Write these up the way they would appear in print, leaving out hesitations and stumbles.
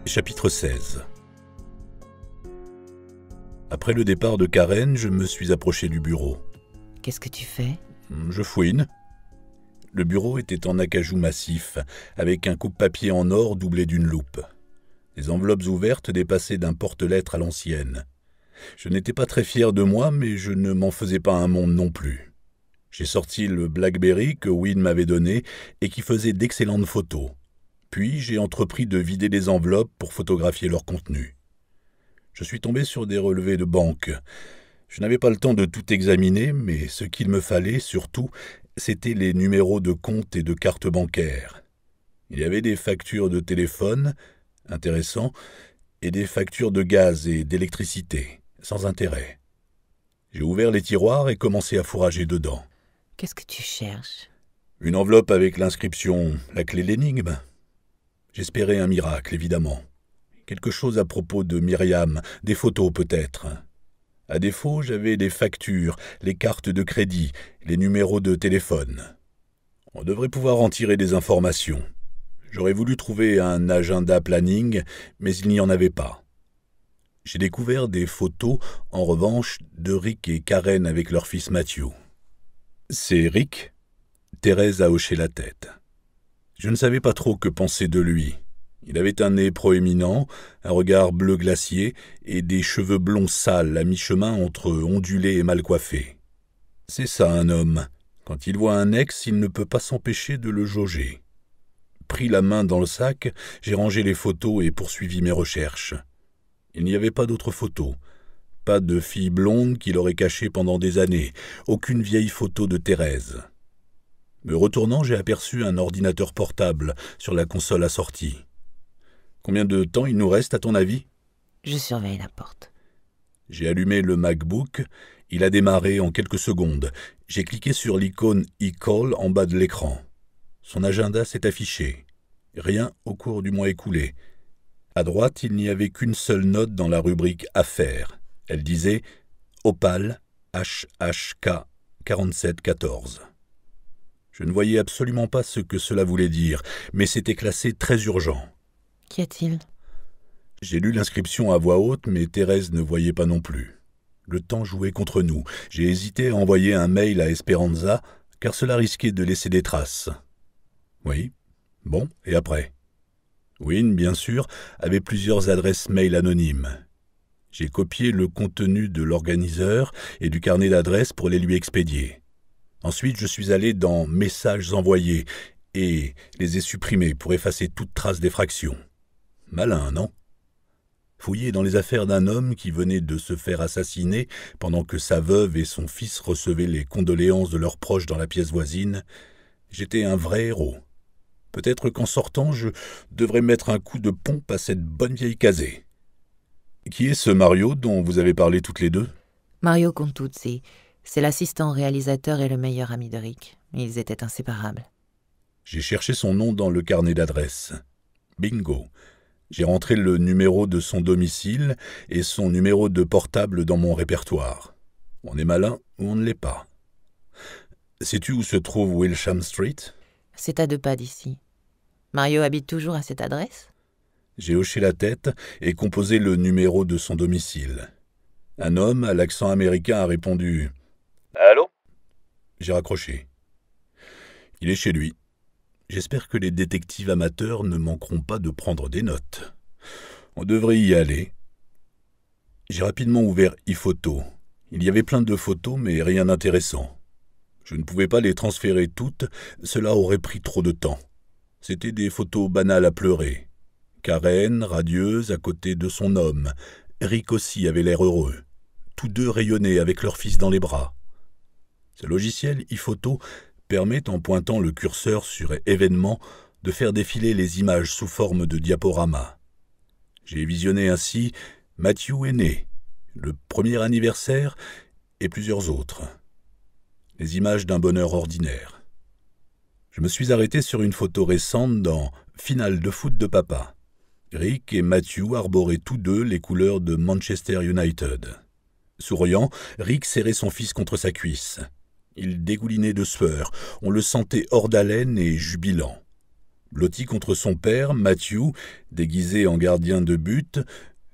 Chapitre 16. Après le départ de Karen, je me suis approché du bureau. Qu'est-ce que tu fais? Je fouine. Le bureau était en acajou massif, avec un coupe-papier en or doublé d'une loupe. Les enveloppes ouvertes dépassaient d'un porte-lettres à l'ancienne. Je n'étais pas très fier de moi, mais je ne m'en faisais pas un monde non plus. J'ai sorti le BlackBerry que Win m'avait donné et qui faisait d'excellentes photos. Puis j'ai entrepris de vider les enveloppes pour photographier leur contenu. Je suis tombé sur des relevés de banque. Je n'avais pas le temps de tout examiner, mais ce qu'il me fallait, surtout, c'était les numéros de compte et de carte bancaire. Il y avait des factures de téléphone, intéressant, et des factures de gaz et d'électricité, sans intérêt. J'ai ouvert les tiroirs et commencé à fourrager dedans. Qu'est-ce que tu cherches? Une enveloppe avec l'inscription « La clé de l'énigme ». J'espérais un miracle, évidemment. Quelque chose à propos de Myriam, des photos peut-être. À défaut, j'avais les factures, les cartes de crédit, les numéros de téléphone. On devrait pouvoir en tirer des informations. J'aurais voulu trouver un agenda planning, mais il n'y en avait pas. J'ai découvert des photos, en revanche, de Rick et Karen avec leur fils Matthew. C'est Rick? Thérèse a hoché la tête. Je ne savais pas trop que penser de lui. Il avait un nez proéminent, un regard bleu glacier et des cheveux blonds sales à mi-chemin entre ondulés et mal coiffés. C'est ça un homme. Quand il voit un ex, il ne peut pas s'empêcher de le jauger. Pris la main dans le sac, j'ai rangé les photos et poursuivi mes recherches. Il n'y avait pas d'autres photos. Pas de fille blonde qui l'aurait cachée pendant des années. Aucune vieille photo de Thérèse. Me retournant, j'ai aperçu un ordinateur portable sur la console assortie. Combien de temps il nous reste, à ton avis? Je surveille la porte. J'ai allumé le MacBook. Il a démarré en quelques secondes. J'ai cliqué sur l'icône e-call en bas de l'écran. Son agenda s'est affiché. Rien au cours du mois écoulé. À droite, il n'y avait qu'une seule note dans la rubrique Affaires. Elle disait « Opal, HHK 4714 ». Je ne voyais absolument pas ce que cela voulait dire, mais c'était classé très urgent. Qu'y a-t-il? J'ai lu l'inscription à voix haute, mais Thérèse ne voyait pas non plus. Le temps jouait contre nous. J'ai hésité à envoyer un mail à Esperanza, car cela risquait de laisser des traces. Oui. Bon, et après? Win, bien sûr, avait plusieurs adresses mail anonymes. J'ai copié le contenu de l'organiseur et du carnet d'adresses pour les lui expédier. Ensuite, je suis allé dans « Messages envoyés » et les ai supprimés pour effacer toute trace d'effraction. Malin, non? Fouiller dans les affaires d'un homme qui venait de se faire assassiner pendant que sa veuve et son fils recevaient les condoléances de leurs proches dans la pièce voisine, j'étais un vrai héros. Peut-être qu'en sortant, je devrais mettre un coup de pompe à cette bonne vieille casée. Qui est ce Mario dont vous avez parlé toutes les deux? Mario Contuzzi. C'est l'assistant réalisateur et le meilleur ami de Rick. Ils étaient inséparables. J'ai cherché son nom dans le carnet d'adresse. Bingo. J'ai rentré le numéro de son domicile et son numéro de portable dans mon répertoire. On est malin ou on ne l'est pas. Sais-tu où se trouve Wilsham Street? C'est à 2 pas d'ici. Mario habite toujours à cette adresse? J'ai hoché la tête et composé le numéro de son domicile. Un homme à l'accent américain a répondu « Allô ?» J'ai raccroché. Il est chez lui. J'espère que les détectives amateurs ne manqueront pas de prendre des notes. On devrait y aller. J'ai rapidement ouvert iPhoto. Il y avait plein de photos, mais rien d'intéressant. Je ne pouvais pas les transférer toutes, cela aurait pris trop de temps. C'étaient des photos banales à pleurer. Karen, radieuse, à côté de son homme. Rick aussi avait l'air heureux. Tous deux rayonnaient avec leur fils dans les bras. Ce logiciel iPhoto permet, en pointant le curseur sur événements, de faire défiler les images sous forme de diaporama. J'ai visionné ainsi Matthew est né, le premier anniversaire et plusieurs autres. Les images d'un bonheur ordinaire. Je me suis arrêté sur une photo récente dans Finale de foot de papa. Rick et Matthew arboraient tous deux les couleurs de Manchester United. Souriant, Rick serrait son fils contre sa cuisse. Il dégoulinait de sueur, on le sentait hors d'haleine et jubilant. Blotti contre son père, Matthew, déguisé en gardien de but,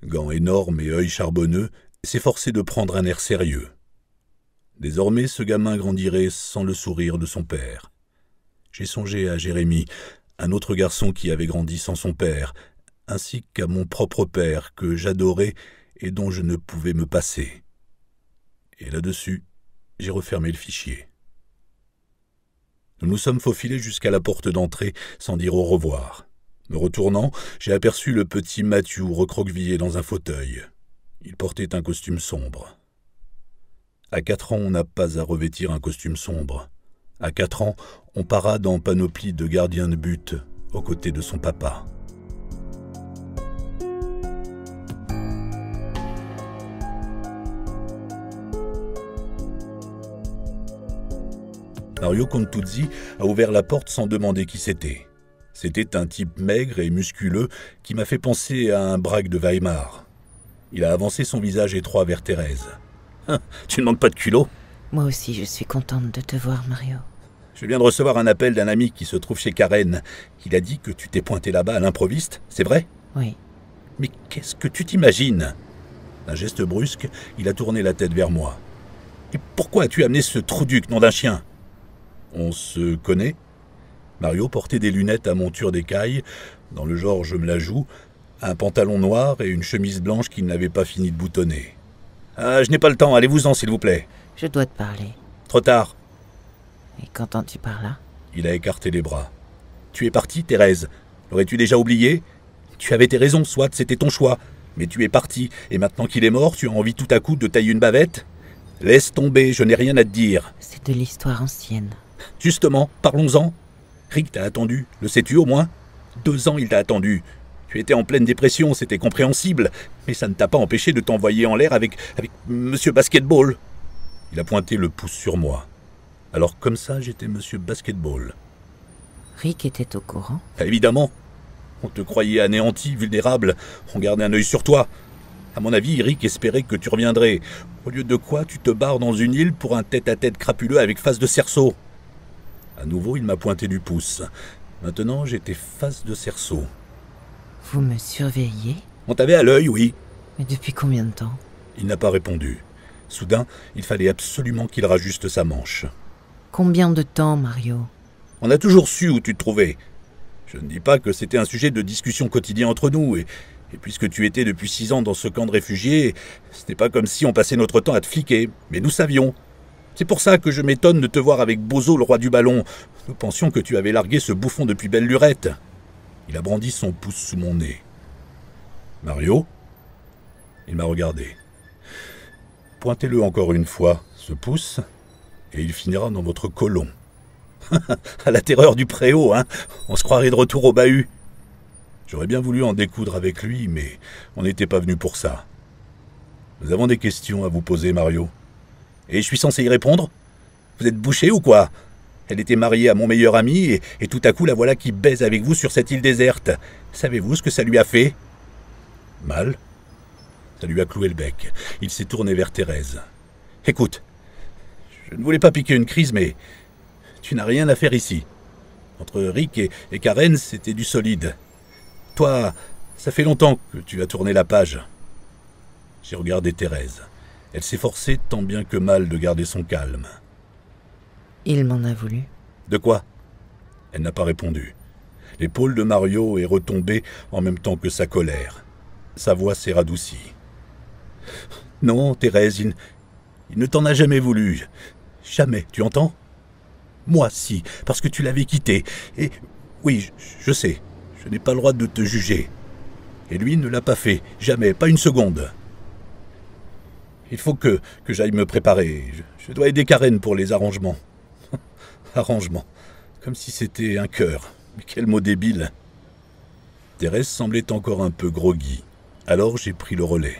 gants énormes et œil charbonneux, s'efforçait de prendre un air sérieux. Désormais, ce gamin grandirait sans le sourire de son père. J'ai songé à Jérémie, un autre garçon qui avait grandi sans son père, ainsi qu'à mon propre père, que j'adorais et dont je ne pouvais me passer. Et là-dessus, j'ai refermé le fichier. Nous nous sommes faufilés jusqu'à la porte d'entrée sans dire au revoir. Me retournant, j'ai aperçu le petit Matthew recroquevillé dans un fauteuil. Il portait un costume sombre. À 4 ans, on n'a pas à revêtir un costume sombre. À 4 ans, on parade en panoplie de gardien de but aux côtés de son papa. Mario Contuzzi a ouvert la porte sans demander qui c'était. C'était un type maigre et musculeux qui m'a fait penser à un braque de Weimar. Il a avancé son visage étroit vers Thérèse. « Tu ne manques pas de culot ?» Moi aussi, je suis contente de te voir, Mario. Je viens de recevoir un appel d'un ami qui se trouve chez Karen. Il a dit que tu t'es pointé là-bas à l'improviste, c'est vrai ? Oui. Mais qu'est-ce que tu t'imagines ? D'un geste brusque, il a tourné la tête vers moi. Et pourquoi as-tu amené ce trouduc, nom d'un chien ? On se connaît ? Mario portait des lunettes à monture d'écaille, dans le genre je me la joue, un pantalon noir et une chemise blanche qu'il n'avait pas fini de boutonner. « Ah, je n'ai pas le temps, allez-vous-en s'il vous plaît. » Je dois te parler. Trop tard. Et qu'entends-tu par là ? Il a écarté les bras. « Tu es partie, Thérèse. L'aurais-tu déjà oublié ? Tu avais tes raisons, soit c'était ton choix. Mais tu es partie, et maintenant qu'il est mort, tu as envie tout à coup de tailler une bavette ? Laisse tomber, je n'ai rien à te dire. » C'est de l'histoire ancienne. Justement, parlons-en. Rick t'a attendu, le sais-tu au moins ? 2 ans il t'a attendu. Tu étais en pleine dépression, c'était compréhensible, mais ça ne t'a pas empêché de t'envoyer en l'air avec Monsieur Basketball. Il a pointé le pouce sur moi. Alors comme ça, j'étais Monsieur Basketball. Rick était au courant ? Évidemment. On te croyait anéanti, vulnérable. On gardait un œil sur toi. À mon avis, Rick espérait que tu reviendrais. Au lieu de quoi, tu te barres dans une île pour un tête-à-tête crapuleux avec face de cerceau. À nouveau, il m'a pointé du pouce. Maintenant, j'étais face de cerceau. Vous me surveillez ? On t'avait à l'œil, oui. Mais depuis combien de temps ? Il n'a pas répondu. Soudain, il fallait absolument qu'il rajuste sa manche. Combien de temps, Mario ? On a toujours su où tu te trouvais. Je ne dis pas que c'était un sujet de discussion quotidien entre nous, et puisque tu étais depuis 6 ans dans ce camp de réfugiés, ce n'est pas comme si on passait notre temps à te fliquer, mais nous savions. C'est pour ça que je m'étonne de te voir avec Bozo, le roi du ballon. Nous pensions que tu avais largué ce bouffon depuis belle lurette. Il a brandi son pouce sous mon nez. Mario ? Il m'a regardé. Pointez-le encore une fois, ce pouce, et il finira dans votre côlon. À la terreur du préau, hein ? On se croirait de retour au bahut. J'aurais bien voulu en découdre avec lui, mais on n'était pas venu pour ça. Nous avons des questions à vous poser, Mario. Et je suis censé y répondre ? Vous êtes bouché ou quoi ? Elle était mariée à mon meilleur ami, et tout à coup la voilà qui baise avec vous sur cette île déserte. Savez-vous ce que ça lui a fait ? Mal. Ça lui a cloué le bec. Il s'est tourné vers Thérèse. Écoute, je ne voulais pas piquer une crise, mais tu n'as rien à faire ici. Entre Rick et Karen, c'était du solide. Toi, ça fait longtemps que tu as tourné la page. J'ai regardé Thérèse. Elle s'efforçait tant bien que mal de garder son calme. Il m'en a voulu. De quoi ? Elle n'a pas répondu. L'épaule de Mario est retombée en même temps que sa colère. Sa voix s'est radoucie. Non, Thérèse, il ne t'en a jamais voulu. Jamais, tu entends ? Moi, si, parce que tu l'avais quitté. Et oui, je sais, je n'ai pas le droit de te juger. Et lui ne l'a pas fait, jamais, pas une seconde. Il faut que j'aille me préparer. Je dois aider Karen pour les arrangements. Arrangements. Comme si c'était un cœur. Mais quel mot débile. Thérèse semblait encore un peu groggy. Alors j'ai pris le relais.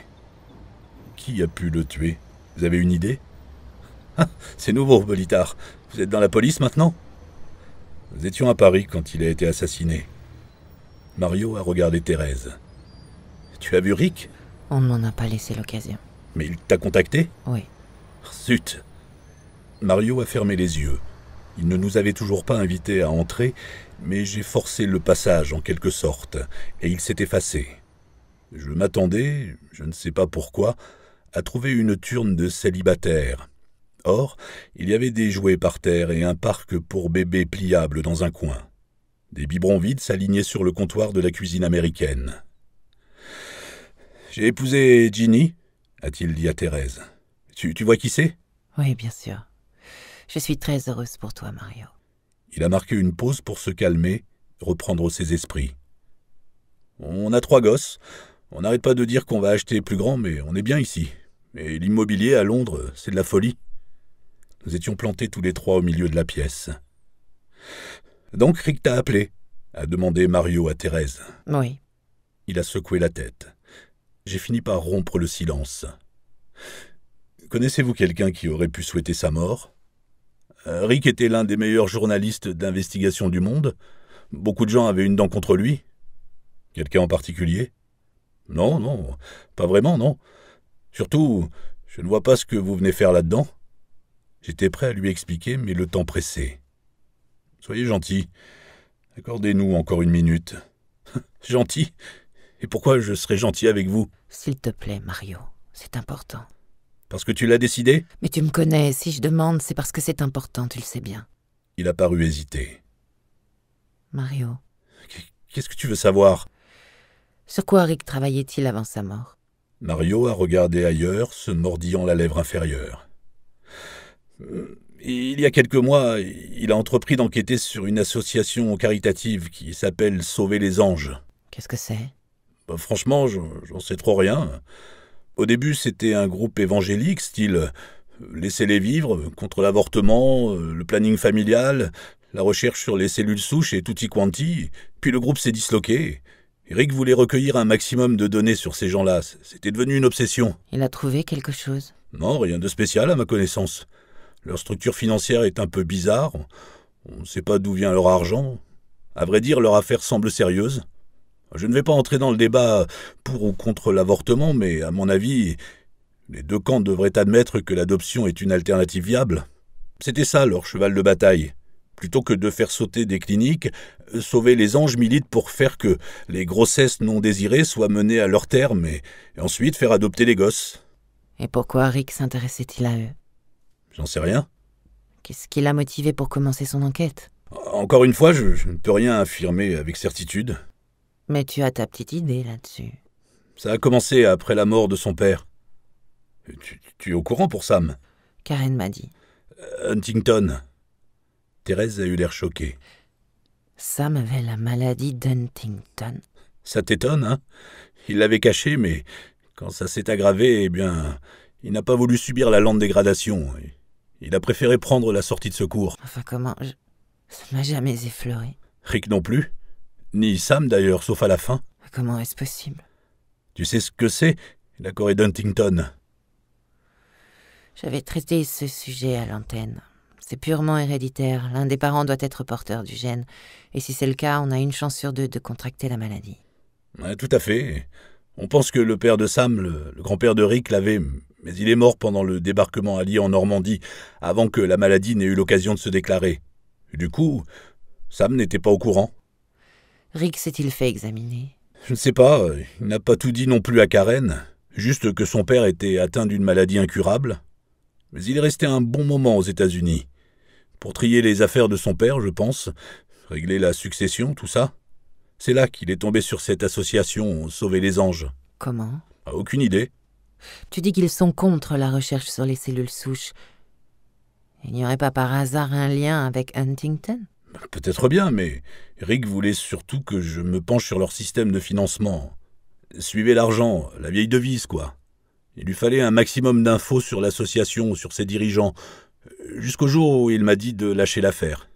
Qui a pu le tuer ? Vous avez une idée ? Ah, c'est nouveau, Bolitard. Vous êtes dans la police maintenant ? Nous étions à Paris quand il a été assassiné. Mario a regardé Thérèse. Tu as vu Rick ? On ne m'en a pas laissé l'occasion. Mais il t'a contacté ? Oui. Zut ! Mario a fermé les yeux. Il ne nous avait toujours pas invités à entrer, mais j'ai forcé le passage en quelque sorte, et il s'est effacé. Je m'attendais, je ne sais pas pourquoi, à trouver une turne de célibataires. Or, il y avait des jouets par terre et un parc pour bébés pliable dans un coin. Des biberons vides s'alignaient sur le comptoir de la cuisine américaine. « J'ai épousé Ginny ?» a-t-il dit à Thérèse. « Tu vois qui c'est ?» Oui, bien sûr. Je suis très heureuse pour toi, Mario. Il a marqué une pause pour se calmer, reprendre ses esprits. « On a 3 gosses. On n'arrête pas de dire qu'on va acheter plus grand, mais on est bien ici. Et l'immobilier à Londres, c'est de la folie. » Nous étions plantés tous les 3 au milieu de la pièce. « Donc Rick t'a appelé ?» a demandé Mario à Thérèse. Oui. Il a secoué la tête. J'ai fini par rompre le silence. « Connaissez-vous quelqu'un qui aurait pu souhaiter sa mort ? Rick était l'un des meilleurs journalistes d'investigation du monde. Beaucoup de gens avaient une dent contre lui. Quelqu'un en particulier ? Non, pas vraiment, non. Surtout, je ne vois pas ce que vous venez faire là-dedans. » J'étais prêt à lui expliquer, mais le temps pressait. « Soyez gentil. Accordez-nous encore une minute. »« Gentil ? Et pourquoi je serais gentil avec vous ? » ?»« S'il te plaît, Mario, c'est important. »« Parce que tu l'as décidé ?» ?»« Mais tu me connais, si je demande, c'est parce que c'est important, tu le sais bien. » Il a paru hésiter. « Mario. »« Qu'est-ce que tu veux savoir ?» ?»« Sur quoi Rick travaillait-il avant sa mort ?» Mario a regardé ailleurs, se mordillant la lèvre inférieure. Il y a quelques mois, il a entrepris d'enquêter sur une association caritative qui s'appelle Sauver les Anges. Qu'est-ce que c'est ? Franchement, j'en sais trop rien. Au début, c'était un groupe évangélique, style laissez-les vivre, contre l'avortement, le planning familial, la recherche sur les cellules souches et tutti quanti. Puis le groupe s'est disloqué. Rick voulait recueillir un maximum de données sur ces gens-là. C'était devenu une obsession. Il a trouvé quelque chose ? Non, rien de spécial à ma connaissance. Leur structure financière est un peu bizarre. On ne sait pas d'où vient leur argent. À vrai dire, leur affaire semble sérieuse. Je ne vais pas entrer dans le débat pour ou contre l'avortement, mais à mon avis, les 2 camps devraient admettre que l'adoption est une alternative viable. C'était ça leur cheval de bataille. Plutôt que de faire sauter des cliniques, Sauver les Anges milite pour faire que les grossesses non désirées soient menées à leur terme et ensuite faire adopter les gosses. Et pourquoi Rick s'intéressait-il à eux ? J'en sais rien. Qu'est-ce qui l'a motivé pour commencer son enquête ? Encore une fois, je ne peux rien affirmer avec certitude. Mais tu as ta petite idée là-dessus. Ça a commencé après la mort de son père. Tu es au courant pour Sam ? Karen m'a dit. Huntington. Thérèse a eu l'air choquée. Sam avait la maladie d'Huntington. Ça t'étonne, hein ? Il l'avait caché, mais quand ça s'est aggravé, eh bien, il n'a pas voulu subir la lente dégradation. Il a préféré prendre la sortie de secours. Enfin, comment ? Ça ne m'a jamais effleuré. Rick non plus. Ni Sam d'ailleurs, sauf à la fin. Comment est-ce possible ? Tu sais ce que c'est, la Corée d'Huntington ? J'avais traité ce sujet à l'antenne. C'est purement héréditaire. L'un des parents doit être porteur du gène. Et si c'est le cas, on a une chance sur 2 de contracter la maladie. Ouais, tout à fait. On pense que le père de Sam, le grand-père de Rick, l'avait, mais il est mort pendant le débarquement allié en Normandie, avant que la maladie n'ait eu l'occasion de se déclarer. Et du coup, Sam n'était pas au courant. Rick s'est-il fait examiner ? Je ne sais pas, il n'a pas tout dit non plus à Karen, juste que son père était atteint d'une maladie incurable. Mais il est resté un bon moment aux États-Unis. Pour trier les affaires de son père, je pense, régler la succession, tout ça. C'est là qu'il est tombé sur cette association Sauver les Anges. Comment ? Aucune idée. Tu dis qu'ils sont contre la recherche sur les cellules souches. Il n'y aurait pas par hasard un lien avec Huntington ? Peut-être bien, mais Rick voulait surtout que je me penche sur leur système de financement. Suivez l'argent, la vieille devise, quoi. Il lui fallait un maximum d'infos sur l'association, sur ses dirigeants, jusqu'au jour où il m'a dit de lâcher l'affaire.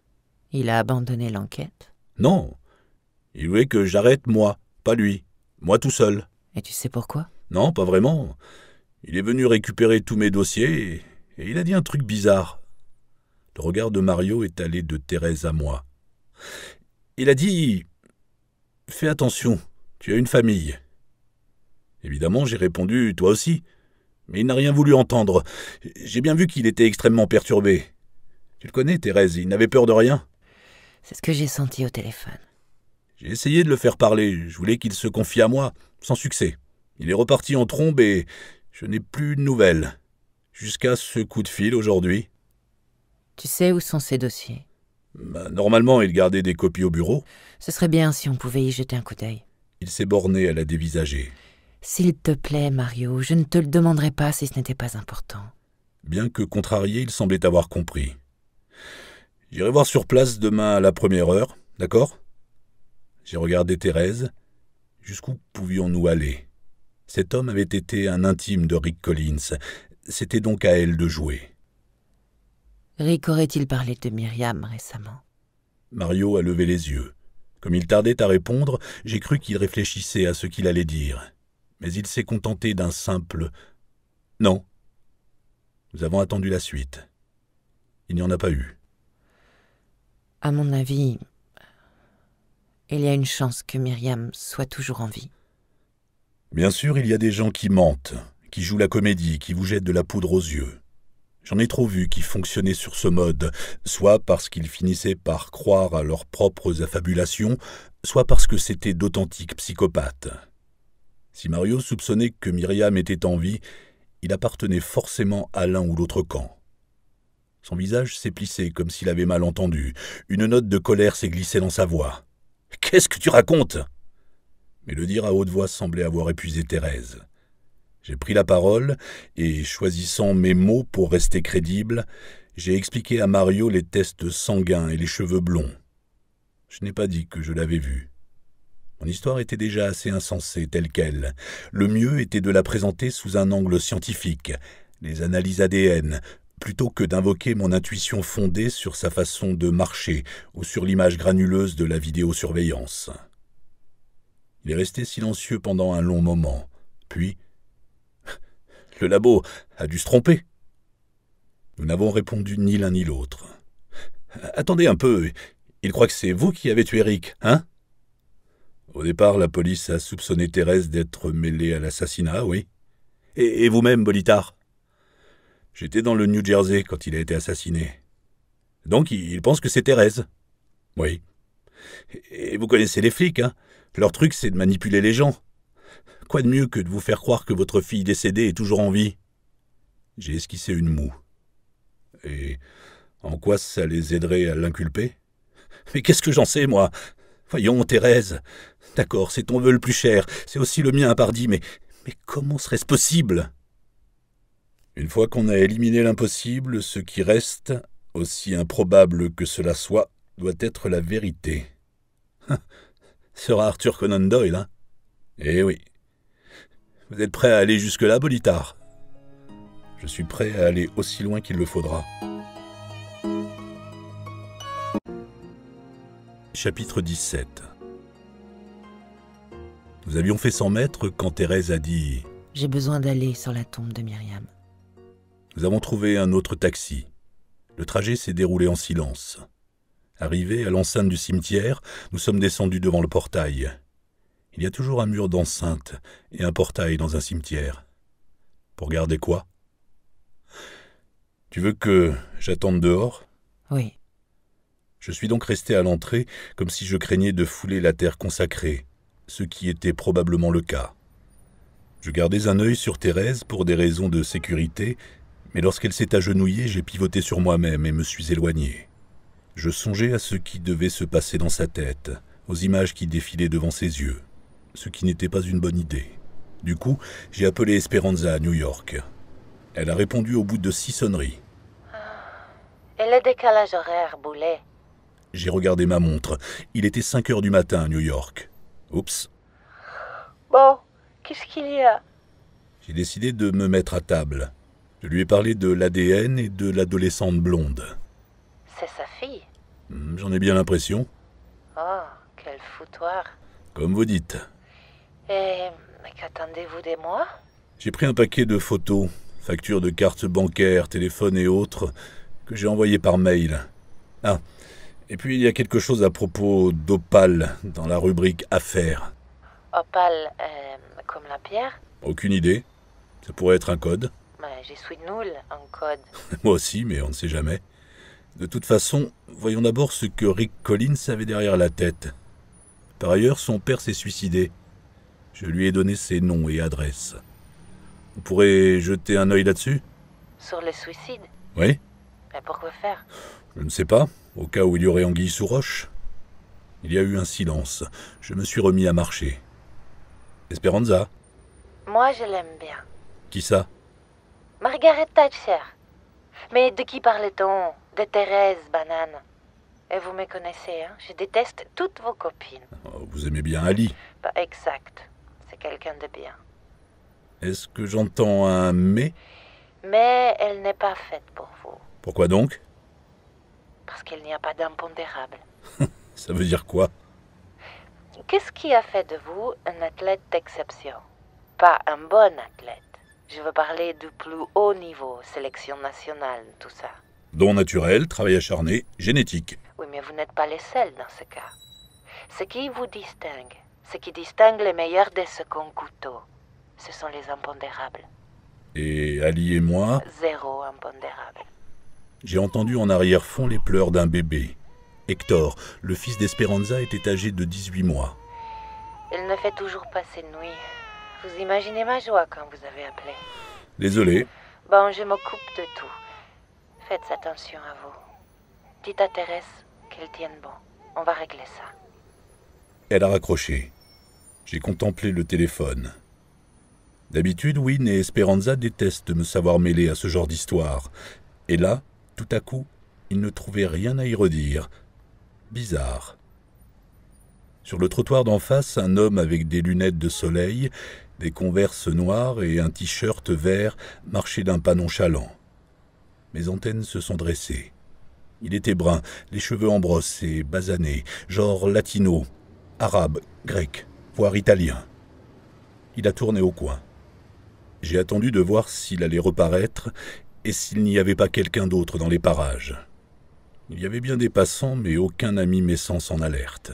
Il a abandonné l'enquête ? Non. Il voulait que j'arrête moi, pas lui. Moi tout seul. Et tu sais pourquoi ? Non, pas vraiment. Il est venu récupérer tous mes dossiers et il a dit un truc bizarre. Le regard de Mario est allé de Thérèse à moi. Il a dit « Fais attention, tu as une famille ». Évidemment, j'ai répondu « Toi aussi ». Mais il n'a rien voulu entendre. J'ai bien vu qu'il était extrêmement perturbé. Tu le connais, Thérèse, il n'avait peur de rien. C'est ce que j'ai senti au téléphone. J'ai essayé de le faire parler, je voulais qu'il se confie à moi, sans succès. Il est reparti en trombe et je n'ai plus de nouvelles. Jusqu'à ce coup de fil aujourd'hui. Tu sais où sont ces dossiers? Normalement, il gardait des copies au bureau. Ce serait bien si on pouvait y jeter un coup d'œil. Il s'est borné à la dévisager. S'il te plaît, Mario, je ne te le demanderais pas si ce n'était pas important. Bien que contrarié, il semblait avoir compris. J'irai voir sur place demain à la première heure, d'accord? J'ai regardé Thérèse. Jusqu'où pouvions-nous aller? Cet homme avait été un intime de Rick Collins. C'était donc à elle de jouer. Rick aurait-il parlé de Myriam récemment? Mario a levé les yeux. Comme il tardait à répondre, j'ai cru qu'il réfléchissait à ce qu'il allait dire. Mais il s'est contenté d'un simple « non ». Nous avons attendu la suite. Il n'y en a pas eu. À mon avis, il y a une chance que Myriam soit toujours en vie. Bien sûr, il y a des gens qui mentent, qui jouent la comédie, qui vous jettent de la poudre aux yeux. J'en ai trop vu qui fonctionnaient sur ce mode, soit parce qu'ils finissaient par croire à leurs propres affabulations, soit parce que c'étaient d'authentiques psychopathes. Si Mario soupçonnait que Myriam était en vie, il appartenait forcément à l'un ou l'autre camp. Son visage s'est plissé comme s'il avait mal entendu. Une note de colère s'est glissée dans sa voix. « Qu'est-ce que tu racontes ?» Mais le dire à haute voix semblait avoir épuisé Thérèse. J'ai pris la parole et, choisissant mes mots pour rester crédible, j'ai expliqué à Mario les tests sanguins et les cheveux blonds. Je n'ai pas dit que je l'avais vue. Mon histoire était déjà assez insensée telle qu'elle. Le mieux était de la présenter sous un angle scientifique, les analyses ADN, plutôt que d'invoquer mon intuition fondée sur sa façon de marcher ou sur l'image granuleuse de la vidéosurveillance. Il est resté silencieux pendant un long moment, puis... Le labo a dû se tromper. Nous n'avons répondu ni l'un ni l'autre. Attendez un peu, il croit que c'est vous qui avez tué Rick, hein? Au départ, la police a soupçonné Thérèse d'être mêlée à l'assassinat, oui. Et vous-même, Bolitar? J'étais dans le New Jersey quand il a été assassiné. Donc, il pense que c'est Thérèse. Oui. Et vous connaissez les flics, hein? Leur truc, c'est de manipuler les gens. Quoi de mieux que de vous faire croire que votre fille décédée est toujours en vie? J'ai esquissé une moue. Et en quoi ça les aiderait à l'inculper? Mais qu'est-ce que j'en sais, moi? Voyons, Thérèse. D'accord, c'est ton vœu le plus cher, c'est aussi le mien, pardi, mais comment serait-ce possible? Une fois qu'on a éliminé l'impossible, ce qui reste, aussi improbable que cela soit, doit être la vérité. Sera Arthur Conan Doyle, hein? Eh oui. Vous êtes prêt à aller jusque-là, Bolitar? Je suis prêt à aller aussi loin qu'il le faudra. Chapitre 17. Nous avions fait 100 mètres quand Thérèse a dit « J'ai besoin d'aller sur la tombe de Myriam. » Nous avons trouvé un autre taxi. Le trajet s'est déroulé en silence. Arrivés à l'enceinte du cimetière, nous sommes descendus devant le portail. Il y a toujours un mur d'enceinte et un portail dans un cimetière. Pour garder quoi? Tu veux que j'attende dehors? Oui. Je suis donc resté à l'entrée, comme si je craignais de fouler la terre consacrée, ce qui était probablement le cas. Je gardais un œil sur Thérèse pour des raisons de sécurité, mais lorsqu'elle s'est agenouillée, j'ai pivoté sur moi-même et me suis éloigné. Je songeais à ce qui devait se passer dans sa tête, aux images qui défilaient devant ses yeux, ce qui n'était pas une bonne idée. Du coup, j'ai appelé Esperanza à New York. Elle a répondu au bout de 6 sonneries. Et le décalage horaire, Boulet? J'ai regardé ma montre. Il était 5 heures du matin à New York. Oups. Bon, qu'est-ce qu'il y a? J'ai décidé de me mettre à table. Je lui ai parlé de l'ADN et de l'adolescente blonde. C'est sa fille? J'en ai bien l'impression. Oh, quel foutoir. Comme vous dites. Et qu'attendez-vous de moi? J'ai pris un paquet de photos, factures de cartes bancaires, téléphones et autres, que j'ai envoyées par mail. Ah, et puis il y a quelque chose à propos d'Opal, dans la rubrique Affaires. Opal, comme la pierre? Aucune idée. Ça pourrait être un code. Mais je suis nul en code. Moi aussi, mais on ne sait jamais. De toute façon, voyons d'abord ce que Rick Collins avait derrière la tête. Par ailleurs, son père s'est suicidé. Je lui ai donné ses noms et adresses. Vous pourrez jeter un œil là-dessus? Sur le suicide? Oui? Mais pourquoi faire? Je ne sais pas, au cas où il y aurait anguille sous roche. Il y a eu un silence. Je me suis remis à marcher. Esperanza? Moi, je l'aime bien. Qui ça? Margaret Thatcher. Mais de qui parle-t-on? De Thérèse Banane. Et vous me connaissez, hein? Je déteste toutes vos copines. Oh, vous aimez bien Ali. Pas exact. C'est quelqu'un de bien. Est-ce que j'entends un « mais » ? Mais elle n'est pas faite pour vous. Pourquoi donc? Parce qu'il n'y a pas d'impondérable. Ça veut dire quoi? Qu'est-ce qui a fait de vous un athlète d'exception? Pas un bon athlète. Je veux parler du plus haut niveau, sélection nationale, tout ça. Don naturel, travail acharné, génétique. Oui, mais vous n'êtes pas les seuls dans ce cas. Ce qui vous distingue, ce qui distingue les meilleurs des seconds couteaux, ce sont les impondérables. Et Ali et moi, Zéro impondérable. j'ai entendu en arrière-fond les pleurs d'un bébé. Hector, le fils d'Esperanza, était âgé de 18 mois. Il ne fait toujours pas ses nuits. Vous imaginez ma joie quand vous avez appelé. Désolé, Bon, je m'occupe de tout. Faites attention à vous. Dites à Thérèse qu'elle tienne bon. On va régler ça. elle a raccroché. J'ai contemplé le téléphone. D'habitude, Wynne et Esperanza détestent me savoir mêler à ce genre d'histoire. Et là, tout à coup, ils ne trouvaient rien à y redire. Bizarre. Sur le trottoir d'en face, un homme avec des lunettes de soleil, des converses noires et un t-shirt vert marchait d'un pas nonchalant. Mes antennes se sont dressées. Il était brun, les cheveux en brosse et basanés, genre latino, arabe, grec, voire italien. Il a tourné au coin. J'ai attendu de voir s'il allait reparaître et s'il n'y avait pas quelqu'un d'autre dans les parages. Il y avait bien des passants, mais aucun n'a mis mes sens en alerte.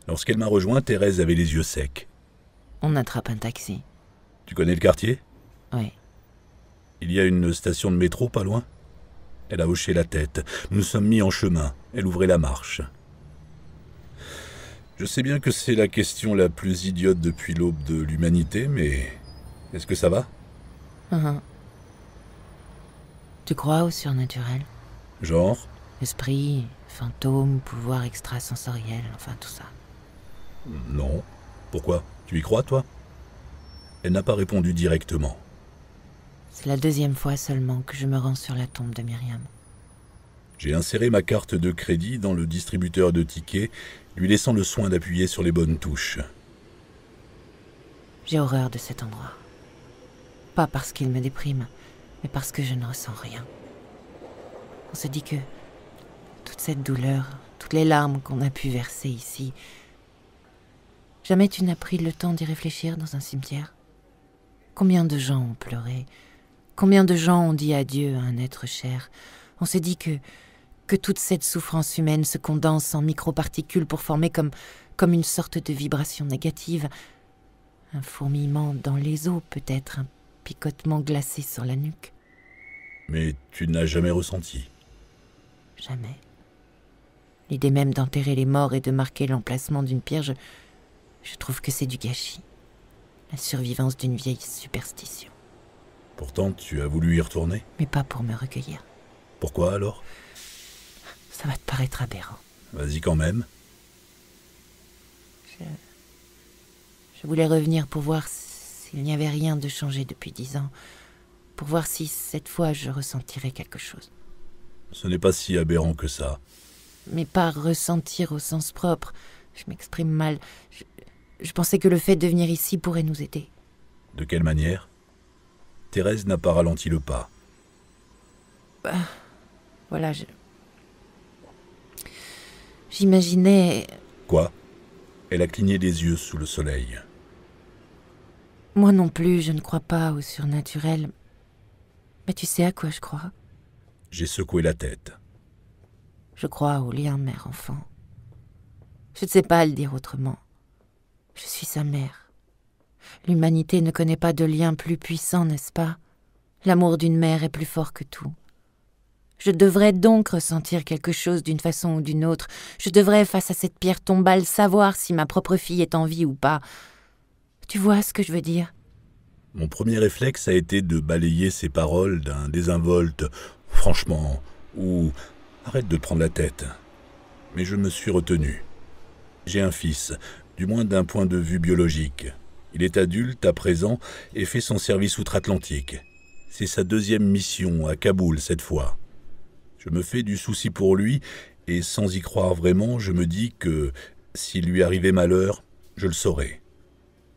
Lorsqu'elle m'a rejoint, Thérèse avait les yeux secs. On attrape un taxi. Tu connais le quartier? Oui. Il y a une station de métro pas loin? Elle a hoché la tête. Nous nous sommes mis en chemin. Elle ouvrait la marche. Je sais bien que c'est la question la plus idiote depuis l'aube de l'humanité, mais est-ce que ça va? Tu crois au surnaturel? Genre? Esprit, fantôme, pouvoir extrasensoriel, enfin tout ça. Non. Pourquoi? Tu y crois, toi? Elle n'a pas répondu directement. C'est la deuxième fois seulement que je me rends sur la tombe de Myriam. J'ai inséré ma carte de crédit dans le distributeur de tickets, lui laissant le soin d'appuyer sur les bonnes touches. J'ai horreur de cet endroit. Pas parce qu'il me déprime, mais parce que je ne ressens rien. On se dit que toute cette douleur, toutes les larmes qu'on a pu verser ici... Jamais tu n'as pris le temps d'y réfléchir dans un cimetière? Combien de gens ont pleuré? Combien de gens ont dit adieu à un être cher? On se dit que toute cette souffrance humaine se condense en microparticules pour former comme une sorte de vibration négative. Un fourmillement dans les os, peut-être, un picotement glacé sur la nuque. Mais tu n'as jamais ressenti? Jamais. L'idée même d'enterrer les morts et de marquer l'emplacement d'une pierre, je trouve que c'est du gâchis. La survivance d'une vieille superstition. Pourtant, tu as voulu y retourner? Mais pas pour me recueillir. Pourquoi alors? Ça va te paraître aberrant. Vas-y quand même. Je voulais revenir pour voir s'il n'y avait rien de changé depuis 10 ans. Pour voir si, cette fois, je ressentirais quelque chose. Ce n'est pas si aberrant que ça. Mais pas ressentir au sens propre. Je m'exprime mal. Je pensais que le fait de venir ici pourrait nous aider. De quelle manière? Thérèse n'a pas ralenti le pas. Voilà, j'imaginais... Quoi? Elle a cligné des yeux sous le soleil. Moi non plus, je ne crois pas au surnaturel. Mais tu sais à quoi je crois? J'ai secoué la tête. Je crois au lien mère-enfant. Je ne sais pas le dire autrement. Je suis sa mère. L'humanité ne connaît pas de lien plus puissant, n'est-ce pas? L'amour d'une mère est plus fort que tout. Je devrais donc ressentir quelque chose d'une façon ou d'une autre. Je devrais, face à cette pierre tombale, savoir si ma propre fille est en vie ou pas. Tu vois ce que je veux dire? Mon premier réflexe a été de balayer ces paroles d'un désinvolte « franchement » ou « arrête de te prendre la tête ». Mais je me suis retenu. J'ai un fils, du moins d'un point de vue biologique. Il est adulte à présent et fait son service outre-Atlantique. C'est sa deuxième mission à Kaboul cette fois. Je me fais du souci pour lui et sans y croire vraiment, je me dis que s'il lui arrivait malheur, je le saurais.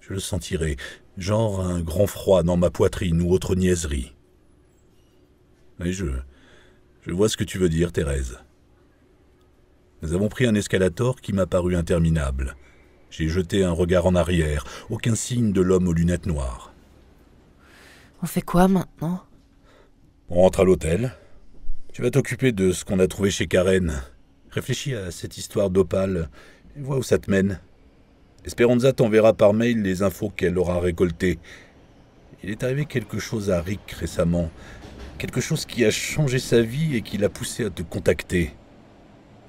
Je le sentirais, genre un grand froid dans ma poitrine ou autre niaiserie. Mais je vois ce que tu veux dire, Thérèse. Nous avons pris un escalator qui m'a paru interminable. J'ai jeté un regard en arrière, aucun signe de l'homme aux lunettes noires. On fait quoi maintenant? On rentre à l'hôtel. Tu vas t'occuper de ce qu'on a trouvé chez Karen. Réfléchis à cette histoire d'Opale et vois où ça te mène. Esperanza t'enverra par mail les infos qu'elle aura récoltées. Il est arrivé quelque chose à Rick récemment. Quelque chose qui a changé sa vie et qui l'a poussé à te contacter.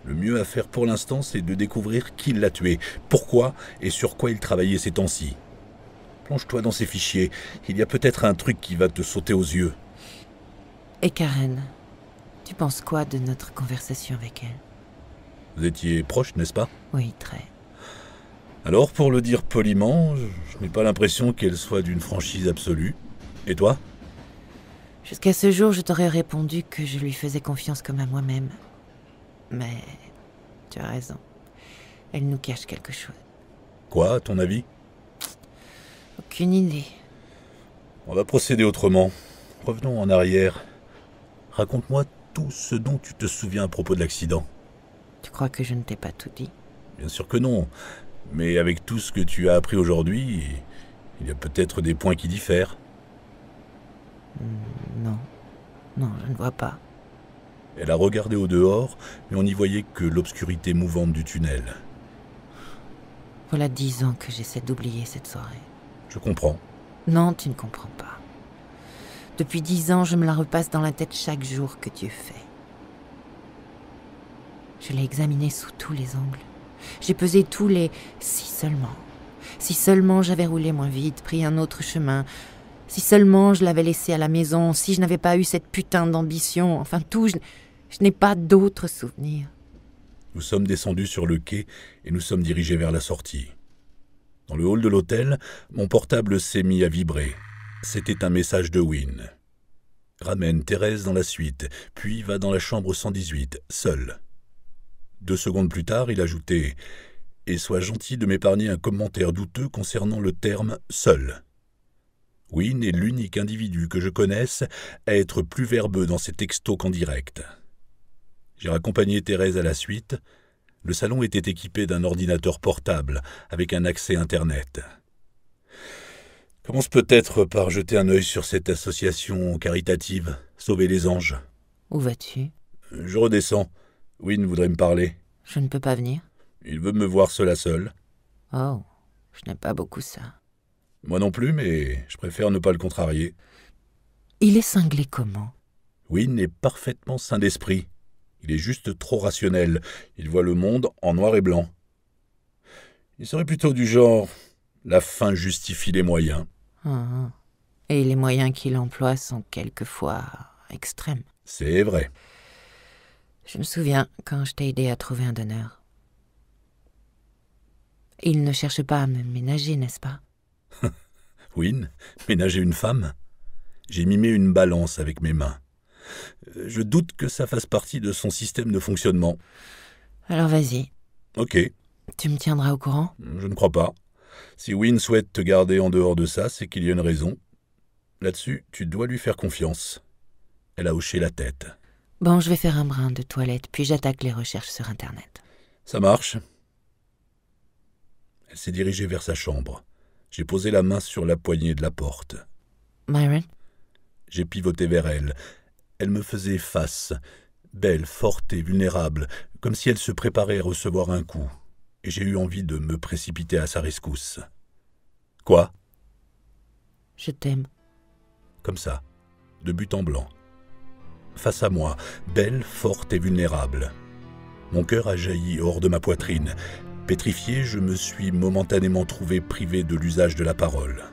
Le mieux à faire pour l'instant, c'est de découvrir qui l'a tué, pourquoi et sur quoi il travaillait ces temps-ci. Plonge-toi dans ces fichiers. Il y a peut-être un truc qui va te sauter aux yeux. Et Karen, tu penses quoi de notre conversation avec elle? Vous étiez proches, n'est-ce pas? Oui, très. Alors, pour le dire poliment, je n'ai pas l'impression qu'elle soit d'une franchise absolue. Et toi? Jusqu'à ce jour, je t'aurais répondu que je lui faisais confiance comme à moi-même. Mais tu as raison. Elle nous cache quelque chose. Quoi, à ton avis? Aucune idée. On va procéder autrement. Revenons en arrière. Raconte-moi tout ce dont tu te souviens à propos de l'accident. Tu crois que je ne t'ai pas tout dit? Bien sûr que non. Mais avec tout ce que tu as appris aujourd'hui, il y a peut-être des points qui diffèrent. Non. Non, je ne vois pas. Elle a regardé au dehors, mais on n'y voyait que l'obscurité mouvante du tunnel. Voilà 10 ans que j'essaie d'oublier cette soirée. Je comprends. Non, tu ne comprends pas. Depuis 10 ans, je me la repasse dans la tête chaque jour que Dieu fait. Je l'ai examinée sous tous les angles. J'ai pesé tous les « si seulement ». Si seulement j'avais roulé moins vite, pris un autre chemin. Si seulement je l'avais laissée à la maison, si je n'avais pas eu cette putain d'ambition. Enfin tout, je n'ai pas d'autres souvenirs. Nous sommes descendus sur le quai et nous sommes dirigés vers la sortie. Dans le hall de l'hôtel, mon portable s'est mis à vibrer. C'était un message de Wynne. Ramène Thérèse dans la suite, puis va dans la chambre 118, seul. 2 secondes plus tard, il ajoutait « Et sois gentil de m'épargner un commentaire douteux concernant le terme « seul ». Wynne est l'unique individu que je connaisse à être plus verbeux dans ses textos qu'en direct. J'ai raccompagné Thérèse à la suite. Le salon était équipé d'un ordinateur portable avec un accès Internet. Commence peut-être par jeter un œil sur cette association caritative, Sauver les anges. Où vas-tu? Je redescends. Wynne voudrait me parler. Je ne peux pas venir. Il veut me voir seul à seul. Oh, je n'aime pas beaucoup ça. Moi non plus, mais je préfère ne pas le contrarier. Il est cinglé comment? Wynne est parfaitement sain d'esprit. Il est juste trop rationnel. Il voit le monde en noir et blanc. Il serait plutôt du genre « la fin justifie les moyens ». Et les moyens qu'il emploie sont quelquefois extrêmes. C'est vrai. Je me souviens quand je t'ai aidé à trouver un donneur. Il ne cherche pas à me ménager, n'est-ce pas? Wynne, ménager une femme? J'ai mimé une balance avec mes mains. Je doute que ça fasse partie de son système de fonctionnement. Alors vas-y. Ok. Tu me tiendras au courant? Je ne crois pas. Si Wynne souhaite te garder en dehors de ça, c'est qu'il y a une raison. Là-dessus, tu dois lui faire confiance. Elle a hoché la tête. Bon, je vais faire un brin de toilette, puis j'attaque les recherches sur Internet. Ça marche. Elle s'est dirigée vers sa chambre. J'ai posé la main sur la poignée de la porte. Myron? J'ai pivoté vers elle. Elle me faisait face, belle, forte et vulnérable, comme si elle se préparait à recevoir un coup. Et j'ai eu envie de me précipiter à sa rescousse. Quoi? Je t'aime. Comme ça, de but en blanc. face à moi, belle, forte et vulnérable. Mon cœur a jailli hors de ma poitrine. Pétrifié, je me suis momentanément trouvé privé de l'usage de la parole.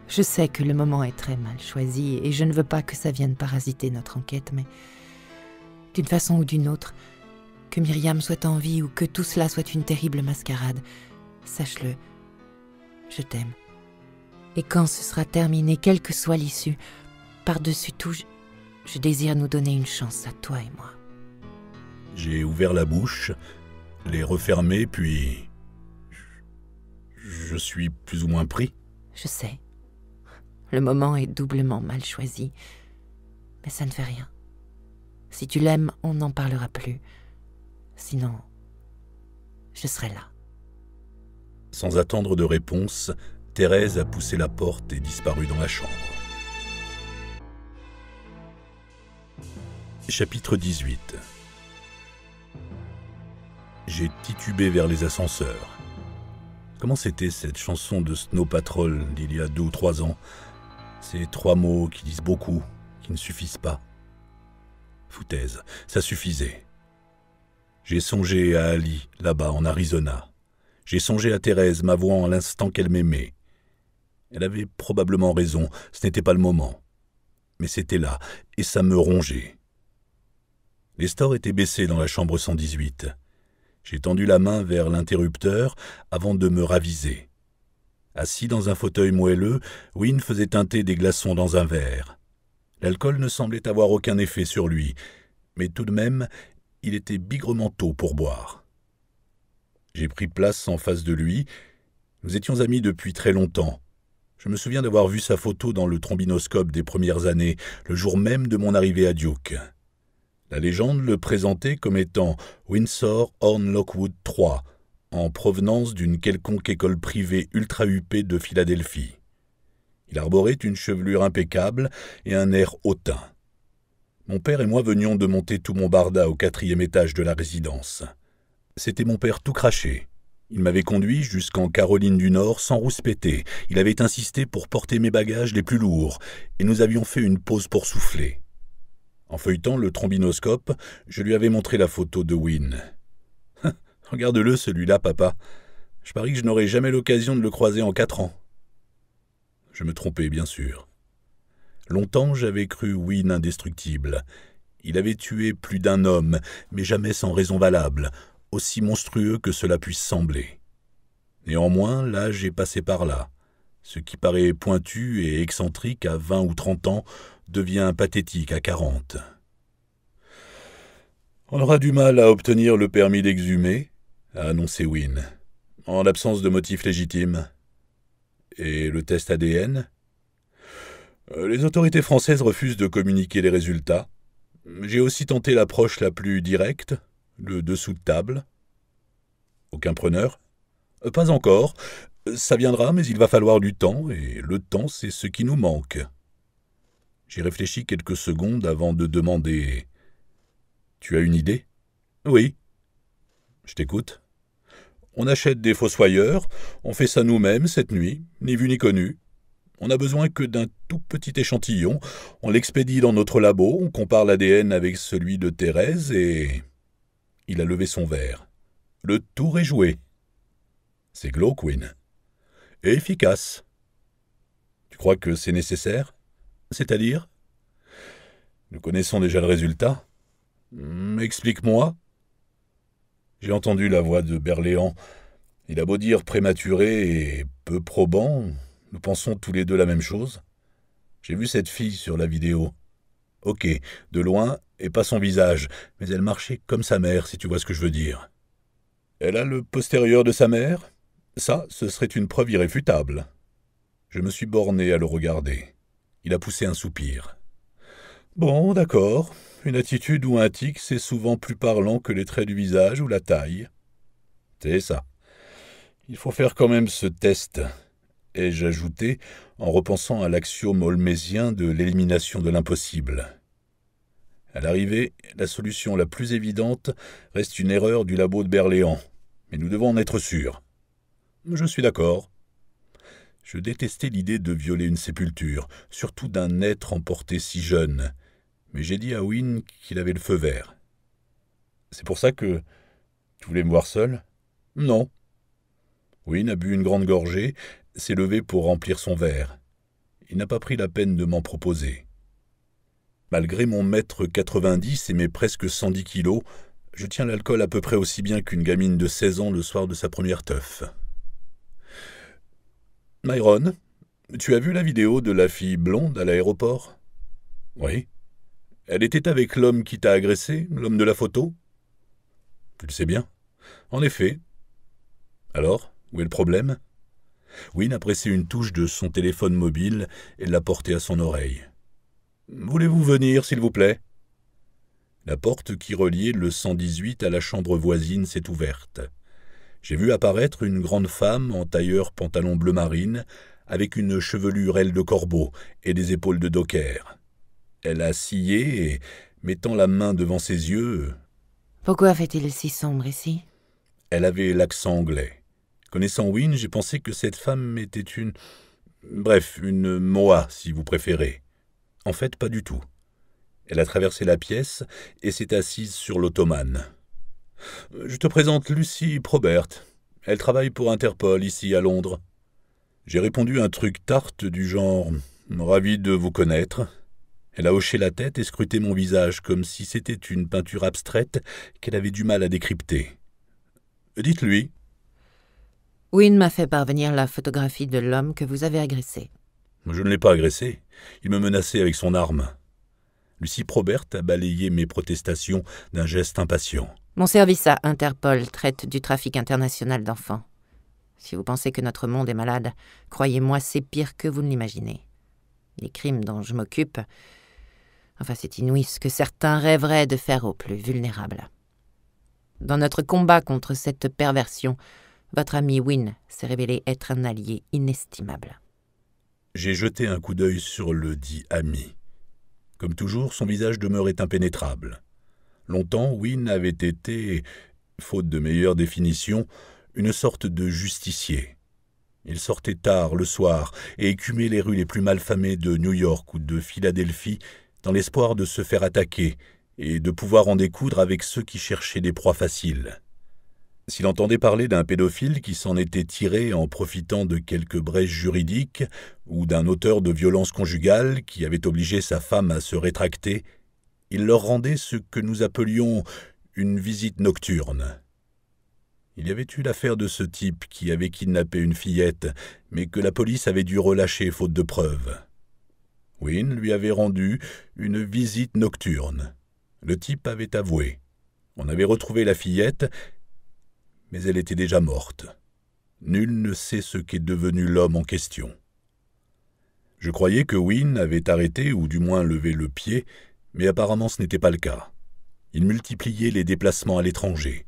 Je sais que le moment est très mal choisi et je ne veux pas que ça vienne parasiter notre enquête, mais d'une façon ou d'une autre, que Myriam soit en vie ou que tout cela soit une terrible mascarade, sache-le, je t'aime. Et quand ce sera terminé, quelle que soit l'issue, par-dessus tout, je désire nous donner une chance à toi et moi. J'ai ouvert la bouche, l'ai refermée, puis... Je suis plus ou moins pris. Je sais. Le moment est doublement mal choisi. Mais ça ne fait rien. Si tu l'aimes, on n'en parlera plus. Sinon, je serai là. Sans attendre de réponse, Thérèse a poussé la porte et disparu dans la chambre. Chapitre 18. J'ai titubé vers les ascenseurs. Comment c'était cette chanson de Snow Patrol d'il y a 2 ou 3 ans? Ces 3 mots qui disent beaucoup, qui ne suffisent pas. Foutaise, ça suffisait. J'ai songé à Ali, là-bas en Arizona. J'ai songé à Thérèse, m'avouant à l'instant qu'elle m'aimait. Elle avait probablement raison, ce n'était pas le moment. Mais c'était là, et ça me rongeait. Les stores étaient baissés dans la chambre 118. J'ai tendu la main vers l'interrupteur avant de me raviser. Assis dans un fauteuil moelleux, Wynne faisait teinter des glaçons dans un verre. L'alcool ne semblait avoir aucun effet sur lui, mais tout de même, il était bigrement tôt pour boire. J'ai pris place en face de lui. Nous étions amis depuis très longtemps. Je me souviens d'avoir vu sa photo dans le trombinoscope des premières années, le jour même de mon arrivée à Duke. La légende le présentait comme étant Windsor Horn Lockwood III, en provenance d'une quelconque école privée ultra-huppée de Philadelphie. Il arborait une chevelure impeccable et un air hautain. Mon père et moi venions de monter tout mon barda au 4e étage de la résidence. C'était mon père tout craché. Il m'avait conduit jusqu'en Caroline du Nord sans rouspéter. Il avait insisté pour porter mes bagages les plus lourds, et nous avions fait une pause pour souffler. En feuilletant le trombinoscope, je lui avais montré la photo de Wynne. « Regarde-le, celui-là, papa. Je parie que je n'aurai jamais l'occasion de le croiser en 4 ans. » Je me trompais, bien sûr. Longtemps, j'avais cru Wynne indestructible. Il avait tué plus d'un homme, mais jamais sans raison valable, aussi monstrueux que cela puisse sembler. Néanmoins, l'âge est passé par là. Ce qui paraît pointu et excentrique à 20 ou 30 ans devient pathétique à 40. « On aura du mal à obtenir le permis d'exhumer, » a annoncé Wynne, « en l'absence de motif légitime. » Et le test ADN ? Les autorités françaises refusent de communiquer les résultats. J'ai aussi tenté l'approche la plus directe, le dessous de table. Aucun preneur ? Pas encore. Ça viendra, mais il va falloir du temps, et le temps, c'est ce qui nous manque. J'ai réfléchi quelques secondes avant de demander « Tu as une idée ?»« Oui. » »« Je t'écoute. » « On achète des fossoyeurs, on fait ça nous-mêmes cette nuit, ni vu ni connu. On n'a besoin que d'un tout petit échantillon, on l'expédie dans notre labo, on compare l'ADN avec celui de Thérèse et... Il a levé son verre. Le tour est joué. C'est glauque, Wynne. Et efficace. Tu crois que c'est nécessaire ? C'est-à-dire ? Nous connaissons déjà le résultat. Explique-moi. J'ai entendu la voix de Berléand. Il a beau dire prématuré et peu probant, nous pensons tous les deux la même chose. J'ai vu cette fille sur la vidéo. Ok, de loin, et pas son visage, mais elle marchait comme sa mère, si tu vois ce que je veux dire. Elle a le postérieur de sa mère ? Ça, ce serait une preuve irréfutable. Je me suis borné à le regarder. Il a poussé un soupir. Bon, d'accord. Une attitude ou un tic, c'est souvent plus parlant que les traits du visage ou la taille. C'est ça. Il faut faire quand même ce test, ai-je ajouté, en repensant à l'axiome holmésien de l'élimination de l'impossible. À l'arrivée, la solution la plus évidente reste une erreur du labo de Berléand, mais nous devons en être sûrs. Je suis d'accord. Je détestais l'idée de violer une sépulture, surtout d'un être emporté si jeune, mais j'ai dit à Wynne qu'il avait le feu vert. C'est pour ça que... Tu voulais me voir seul? Non. Wynne a bu une grande gorgée, s'est levé pour remplir son verre. Il n'a pas pris la peine de m'en proposer. Malgré mon mètre 90 et mes presque 110 kilos, je tiens l'alcool à peu près aussi bien qu'une gamine de 16 ans le soir de sa première teuf. Myron, tu as vu la vidéo de la fille blonde à l'aéroport? Oui. Elle était avec l'homme qui t'a agressé, l'homme de la photo? Tu le sais bien. En effet. Alors, où est le problème? Wynne a pressé une touche de son téléphone mobile et l'a porté à son oreille. Voulez-vous venir, s'il vous plaît? La porte qui reliait le 118 à la chambre voisine s'est ouverte. J'ai vu apparaître une grande femme en tailleur pantalon bleu marine, avec une chevelure aile de corbeau et des épaules de docker. Elle a scié et, mettant la main devant ses yeux... Pourquoi fait-il si sombre ici? Elle avait l'accent anglais. Connaissant Wynne, j'ai pensé que cette femme était une... Bref, une Moa, si vous préférez. En fait, pas du tout. Elle a traversé la pièce et s'est assise sur l'ottomane. Je te présente Lucy Probert. Elle travaille pour Interpol, ici à Londres. J'ai répondu un truc tarte du genre « Ravi de vous connaître ». Elle a hoché la tête et scruté mon visage comme si c'était une peinture abstraite qu'elle avait du mal à décrypter. Dites-lui. Wynne m'a fait parvenir la photographie de l'homme que vous avez agressé. Je ne l'ai pas agressé. Il me menaçait avec son arme. Lucy Probert a balayé mes protestations d'un geste impatient. Mon service à Interpol traite du trafic international d'enfants. Si vous pensez que notre monde est malade, croyez-moi, c'est pire que vous ne l'imaginez. Les crimes dont je m'occupe... Enfin, c'est inouï ce que certains rêveraient de faire aux plus vulnérables. Dans notre combat contre cette perversion, votre ami Wynne s'est révélé être un allié inestimable. J'ai jeté un coup d'œil sur le dit ami. Comme toujours, son visage demeurait impénétrable. Longtemps, Wynne avait été, faute de meilleure définition, une sorte de justicier. Il sortait tard le soir et écumait les rues les plus malfamées de New York ou de Philadelphie dans l'espoir de se faire attaquer et de pouvoir en découdre avec ceux qui cherchaient des proies faciles. S'il entendait parler d'un pédophile qui s'en était tiré en profitant de quelques brèches juridiques ou d'un auteur de violences conjugales qui avait obligé sa femme à se rétracter, il leur rendait ce que nous appelions une visite nocturne. Il y avait eu l'affaire de ce type qui avait kidnappé une fillette, mais que la police avait dû relâcher faute de preuves. Wynne lui avait rendu une visite nocturne. Le type avait avoué. On avait retrouvé la fillette, mais elle était déjà morte. Nul ne sait ce qu'est devenu l'homme en question. Je croyais que Wynne avait arrêté, ou du moins levé le pied, mais apparemment ce n'était pas le cas. Il multipliait les déplacements à l'étranger.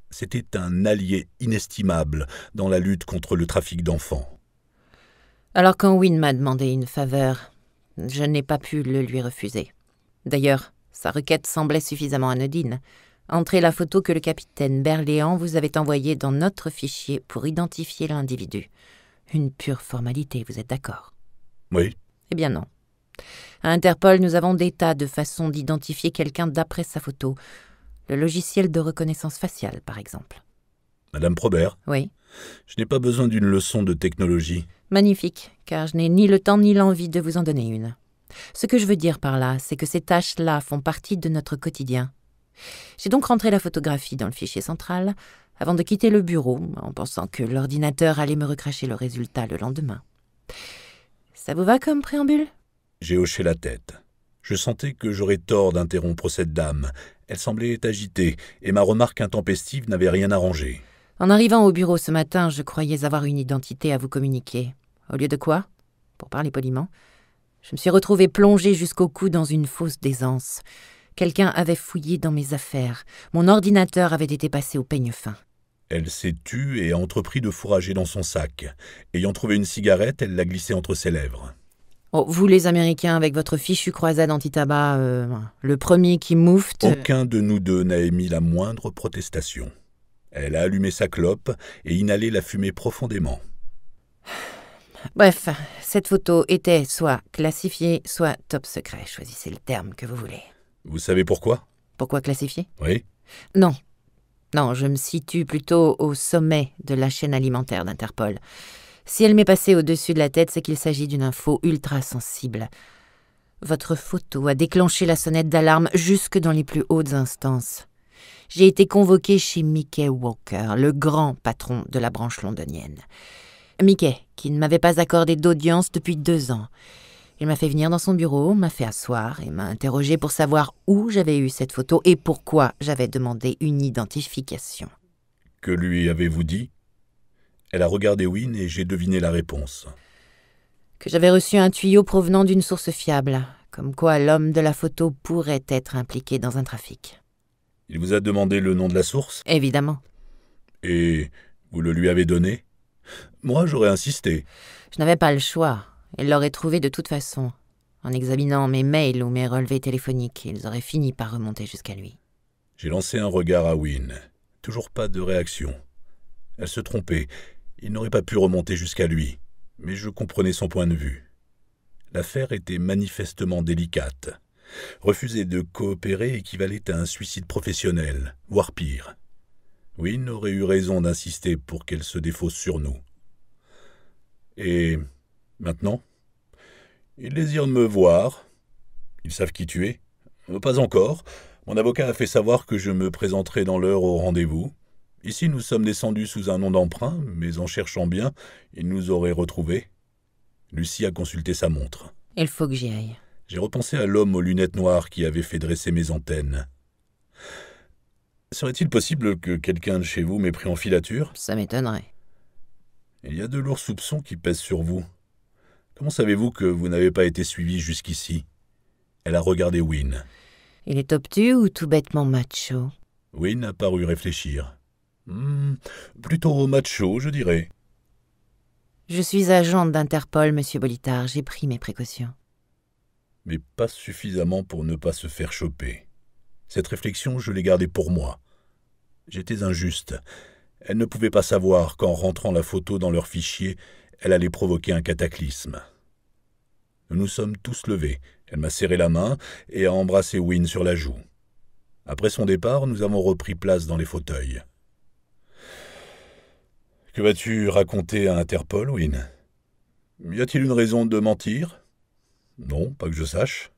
C'était un allié inestimable dans la lutte contre le trafic d'enfants. Alors quand Wynne m'a demandé une faveur, je n'ai pas pu le lui refuser. D'ailleurs, sa requête semblait suffisamment anodine. Entrez la photo que le capitaine Berléand vous avait envoyée dans notre fichier pour identifier l'individu. Une pure formalité, vous êtes d'accord? Oui. Eh bien non. À Interpol, nous avons des tas de façons d'identifier quelqu'un d'après sa photo. Le logiciel de reconnaissance faciale, par exemple. Madame Probert? Oui. Je n'ai pas besoin d'une leçon de technologie. Magnifique, car je n'ai ni le temps ni l'envie de vous en donner une. Ce que je veux dire par là, c'est que ces tâches-là font partie de notre quotidien. J'ai donc rentré la photographie dans le fichier central avant de quitter le bureau, en pensant que l'ordinateur allait me recracher le résultat le lendemain. Ça vous va comme préambule? J'ai hoché la tête. Je sentais que j'aurais tort d'interrompre cette dame. Elle semblait agitée, et ma remarque intempestive n'avait rien arrangé. En arrivant au bureau ce matin, je croyais avoir une identité à vous communiquer. Au lieu de quoi, pour parler poliment, je me suis retrouvée plongée jusqu'au cou dans une fausse d'aisance. Quelqu'un avait fouillé dans mes affaires. Mon ordinateur avait été passé au peigne fin. Elle s'est tue et a entrepris de fourrager dans son sac. Ayant trouvé une cigarette, elle l'a glissée entre ses lèvres. Oh, vous les Américains, avec votre fichue croisade anti-tabac, le premier qui moufte... Aucun de nous deux n'a émis la moindre protestation. Elle a allumé sa clope et inhalé la fumée profondément. Bref, cette photo était soit classifiée, soit top secret. Choisissez le terme que vous voulez. Vous savez pourquoi? Pourquoi classifiée? Oui. Non. Non, je me situe plutôt au sommet de la chaîne alimentaire d'Interpol. Si elle m'est passée au-dessus de la tête, c'est qu'il s'agit d'une info ultra sensible. Votre photo a déclenché la sonnette d'alarme jusque dans les plus hautes instances. J'ai été convoquée chez Mickey Walker, le grand patron de la branche londonienne. Mickey, qui ne m'avait pas accordé d'audience depuis 2 ans. Il m'a fait venir dans son bureau, m'a fait asseoir et m'a interrogé pour savoir où j'avais eu cette photo et pourquoi j'avais demandé une identification. Que lui avez-vous dit? Elle a regardé Wynne et j'ai deviné la réponse. Que j'avais reçu un tuyau provenant d'une source fiable, comme quoi l'homme de la photo pourrait être impliqué dans un trafic. Il vous a demandé le nom de la source? Évidemment. Et vous le lui avez donné? Moi, j'aurais insisté. Je n'avais pas le choix. Il l'aurait trouvé de toute façon. En examinant mes mails ou mes relevés téléphoniques, ils auraient fini par remonter jusqu'à lui. J'ai lancé un regard à Wynne. Toujours pas de réaction. Elle se trompait. Il n'aurait pas pu remonter jusqu'à lui. Mais je comprenais son point de vue. L'affaire était manifestement délicate. Refuser de coopérer équivalait à un suicide professionnel, voire pire. Wynne aurait eu raison d'insister pour qu'elle se défausse sur nous. Et maintenant, ils désirent me voir. Ils savent qui tu es. Pas encore. Mon avocat a fait savoir que je me présenterai dans l'heure au rendez-vous. Ici, nous sommes descendus sous un nom d'emprunt, mais en cherchant bien, ils nous auraient retrouvés. Lucie a consulté sa montre. Il faut que j'y aille. J'ai repensé à l'homme aux lunettes noires qui avait fait dresser mes antennes. Serait-il possible que quelqu'un de chez vous m'ait pris en filature? Ça m'étonnerait. Il y a de lourds soupçons qui pèsent sur vous. Comment savez-vous que vous n'avez pas été suivi jusqu'ici? Elle a regardé Wynne. Il est obtus ou tout bêtement macho? Wynne a paru réfléchir. Plutôt macho, je dirais. Je suis agente d'Interpol, monsieur Bolitar. J'ai pris mes précautions. Mais pas suffisamment pour ne pas se faire choper. Cette réflexion, je l'ai gardée pour moi. J'étais injuste. Elle ne pouvait pas savoir qu'en rentrant la photo dans leur fichier, elle allait provoquer un cataclysme. Nous nous sommes tous levés. Elle m'a serré la main et a embrassé Wynne sur la joue. Après son départ, nous avons repris place dans les fauteuils. Que vas-tu raconter à Interpol, Wynne? Y a-t-il une raison de mentir? Non, pas que je sache.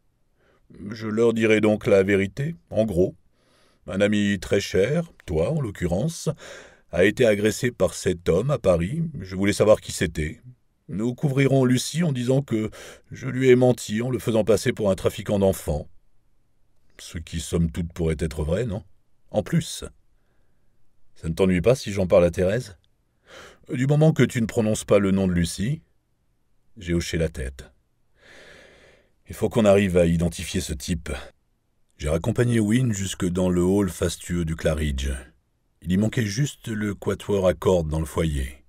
Je leur dirai donc la vérité, en gros. Un ami très cher, toi en l'occurrence, a été agressé par cet homme à Paris. Je voulais savoir qui c'était. Nous couvrirons Lucie en disant que je lui ai menti en le faisant passer pour un trafiquant d'enfants. Ce qui, somme toute, pourrait être vrai, non? En plus. Ça ne t'ennuie pas si j'en parle à Thérèse? Du moment que tu ne prononces pas le nom de Lucie. J'ai hoché la tête. Il faut qu'on arrive à identifier ce type. J'ai raccompagné Wynne jusque dans le hall fastueux du Claridge. Il y manquait juste le quatuor à cordes dans le foyer.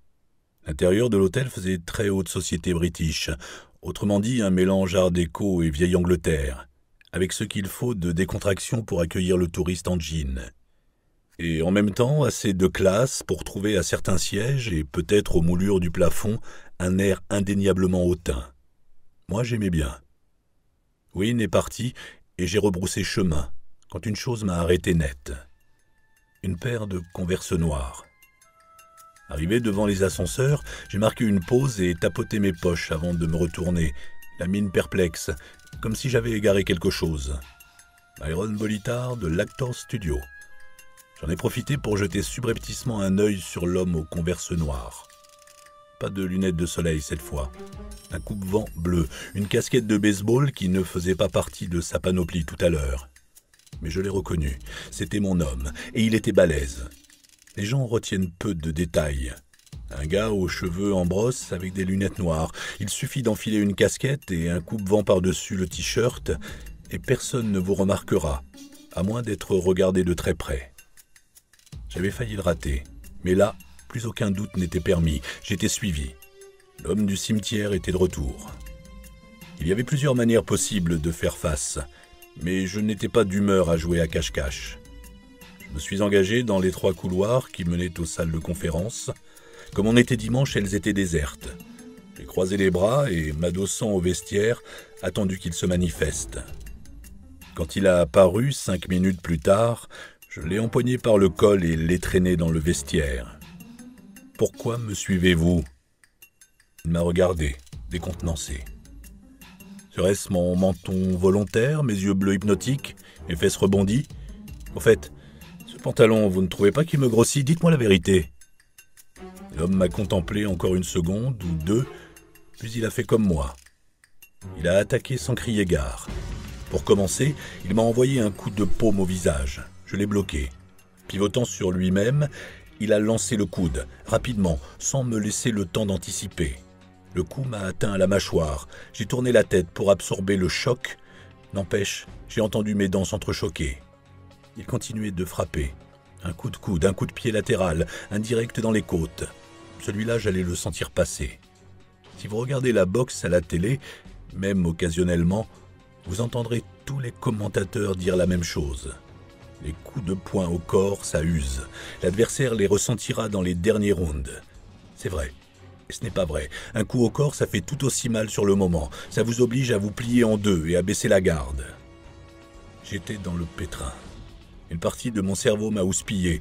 L'intérieur de l'hôtel faisait très haute société british, autrement dit un mélange art déco et vieille Angleterre, avec ce qu'il faut de décontraction pour accueillir le touriste en jean. Et en même temps, assez de classe pour trouver à certains sièges et peut-être aux moulures du plafond un air indéniablement hautain. Moi, j'aimais bien. Wynne est parti et j'ai rebroussé chemin, quand une chose m'a arrêté net. Une paire de Converse noires. Arrivé devant les ascenseurs, j'ai marqué une pause et tapoté mes poches avant de me retourner, la mine perplexe, comme si j'avais égaré quelque chose. Myron Bolitar de l'Actors Studio. J'en ai profité pour jeter subrepticement un œil sur l'homme aux Converse noires. Pas de lunettes de soleil cette fois. Un coupe-vent bleu, une casquette de baseball qui ne faisait pas partie de sa panoplie tout à l'heure. Mais je l'ai reconnu, c'était mon homme, et il était balèze. Les gens retiennent peu de détails. Un gars aux cheveux en brosse avec des lunettes noires. Il suffit d'enfiler une casquette et un coupe-vent par-dessus le t-shirt, et personne ne vous remarquera, à moins d'être regardé de très près. J'avais failli le rater, mais là, plus aucun doute n'était permis. J'étais suivi. L'homme du cimetière était de retour. Il y avait plusieurs manières possibles de faire face, mais je n'étais pas d'humeur à jouer à cache-cache. Je me suis engagé dans les 3 couloirs qui menaient aux salles de conférence. Comme on était dimanche, elles étaient désertes. J'ai croisé les bras et, m'adossant au vestiaire, attendu qu'il se manifeste. Quand il a apparu, 5 minutes plus tard, je l'ai empoigné par le col et l'ai traîné dans le vestiaire. « Pourquoi me suivez-vous » Il m'a regardé, décontenancé. Serait-ce mon menton volontaire, mes yeux bleus hypnotiques, mes fesses rebondies? Au fait, ce pantalon, vous ne trouvez pas qu'il me grossit? Dites-moi la vérité. L'homme m'a contemplé encore une seconde ou deux, puis il a fait comme moi. Il a attaqué sans crier gare. Pour commencer, il m'a envoyé un coup de paume au visage. Je l'ai bloqué. Pivotant sur lui-même, il a lancé le coude, rapidement, sans me laisser le temps d'anticiper. Le coup m'a atteint à la mâchoire. J'ai tourné la tête pour absorber le choc. N'empêche, j'ai entendu mes dents s'entrechoquer. Il continuait de frapper. Un coup de coude, un coup de pied latéral, un direct dans les côtes. Celui-là, j'allais le sentir passer. Si vous regardez la boxe à la télé, même occasionnellement, vous entendrez tous les commentateurs dire la même chose. Les coups de poing au corps, ça use. L'adversaire les ressentira dans les derniers rounds. C'est vrai. Et ce n'est pas vrai. Un coup au corps, ça fait tout aussi mal sur le moment. Ça vous oblige à vous plier en deux et à baisser la garde. J'étais dans le pétrin. Une partie de mon cerveau m'a houspillé.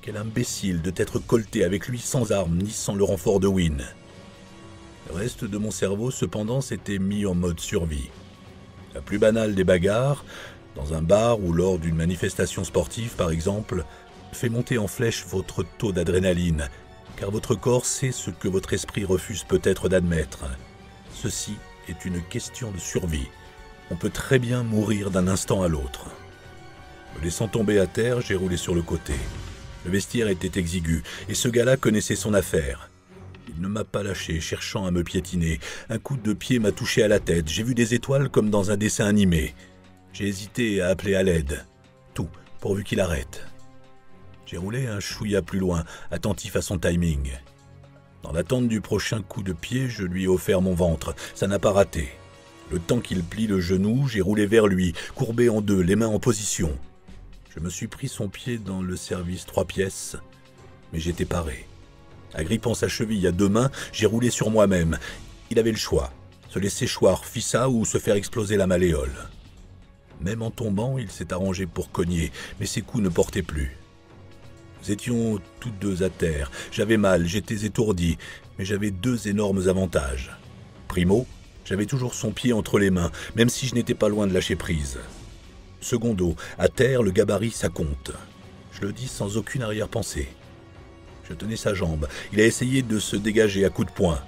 Quel imbécile de t'être colté avec lui sans arme ni sans le renfort de Wynne. Le reste de mon cerveau, cependant, s'était mis en mode survie. La plus banale des bagarres, dans un bar ou lors d'une manifestation sportive par exemple, fait monter en flèche votre taux d'adrénaline, car votre corps sait ce que votre esprit refuse peut-être d'admettre. Ceci est une question de survie. On peut très bien mourir d'un instant à l'autre. Me laissant tomber à terre, j'ai roulé sur le côté. Le vestiaire était exigu, et ce gars-là connaissait son affaire. Il ne m'a pas lâché, cherchant à me piétiner. Un coup de pied m'a touché à la tête. J'ai vu des étoiles comme dans un dessin animé. J'ai hésité à appeler à l'aide. Tout, pourvu qu'il arrête. J'ai roulé un chouïa plus loin, attentif à son timing. Dans l'attente du prochain coup de pied, je lui ai offert mon ventre. Ça n'a pas raté. Le temps qu'il plie le genou, j'ai roulé vers lui, courbé en deux, les mains en position. Je me suis pris son pied dans le service 3 pièces, mais j'étais paré. Agrippant sa cheville à 2 mains, j'ai roulé sur moi-même. Il avait le choix, se laisser choir fissa ou se faire exploser la malléole. Même en tombant, il s'est arrangé pour cogner, mais ses coups ne portaient plus. Nous étions tous deux à terre. J'avais mal, j'étais étourdi, mais j'avais 2 énormes avantages. Primo, j'avais toujours son pied entre les mains, même si je n'étais pas loin de lâcher prise. Secondo, à terre, le gabarit, ça compte. Je le dis sans aucune arrière-pensée. Je tenais sa jambe. Il a essayé de se dégager à coups de poing.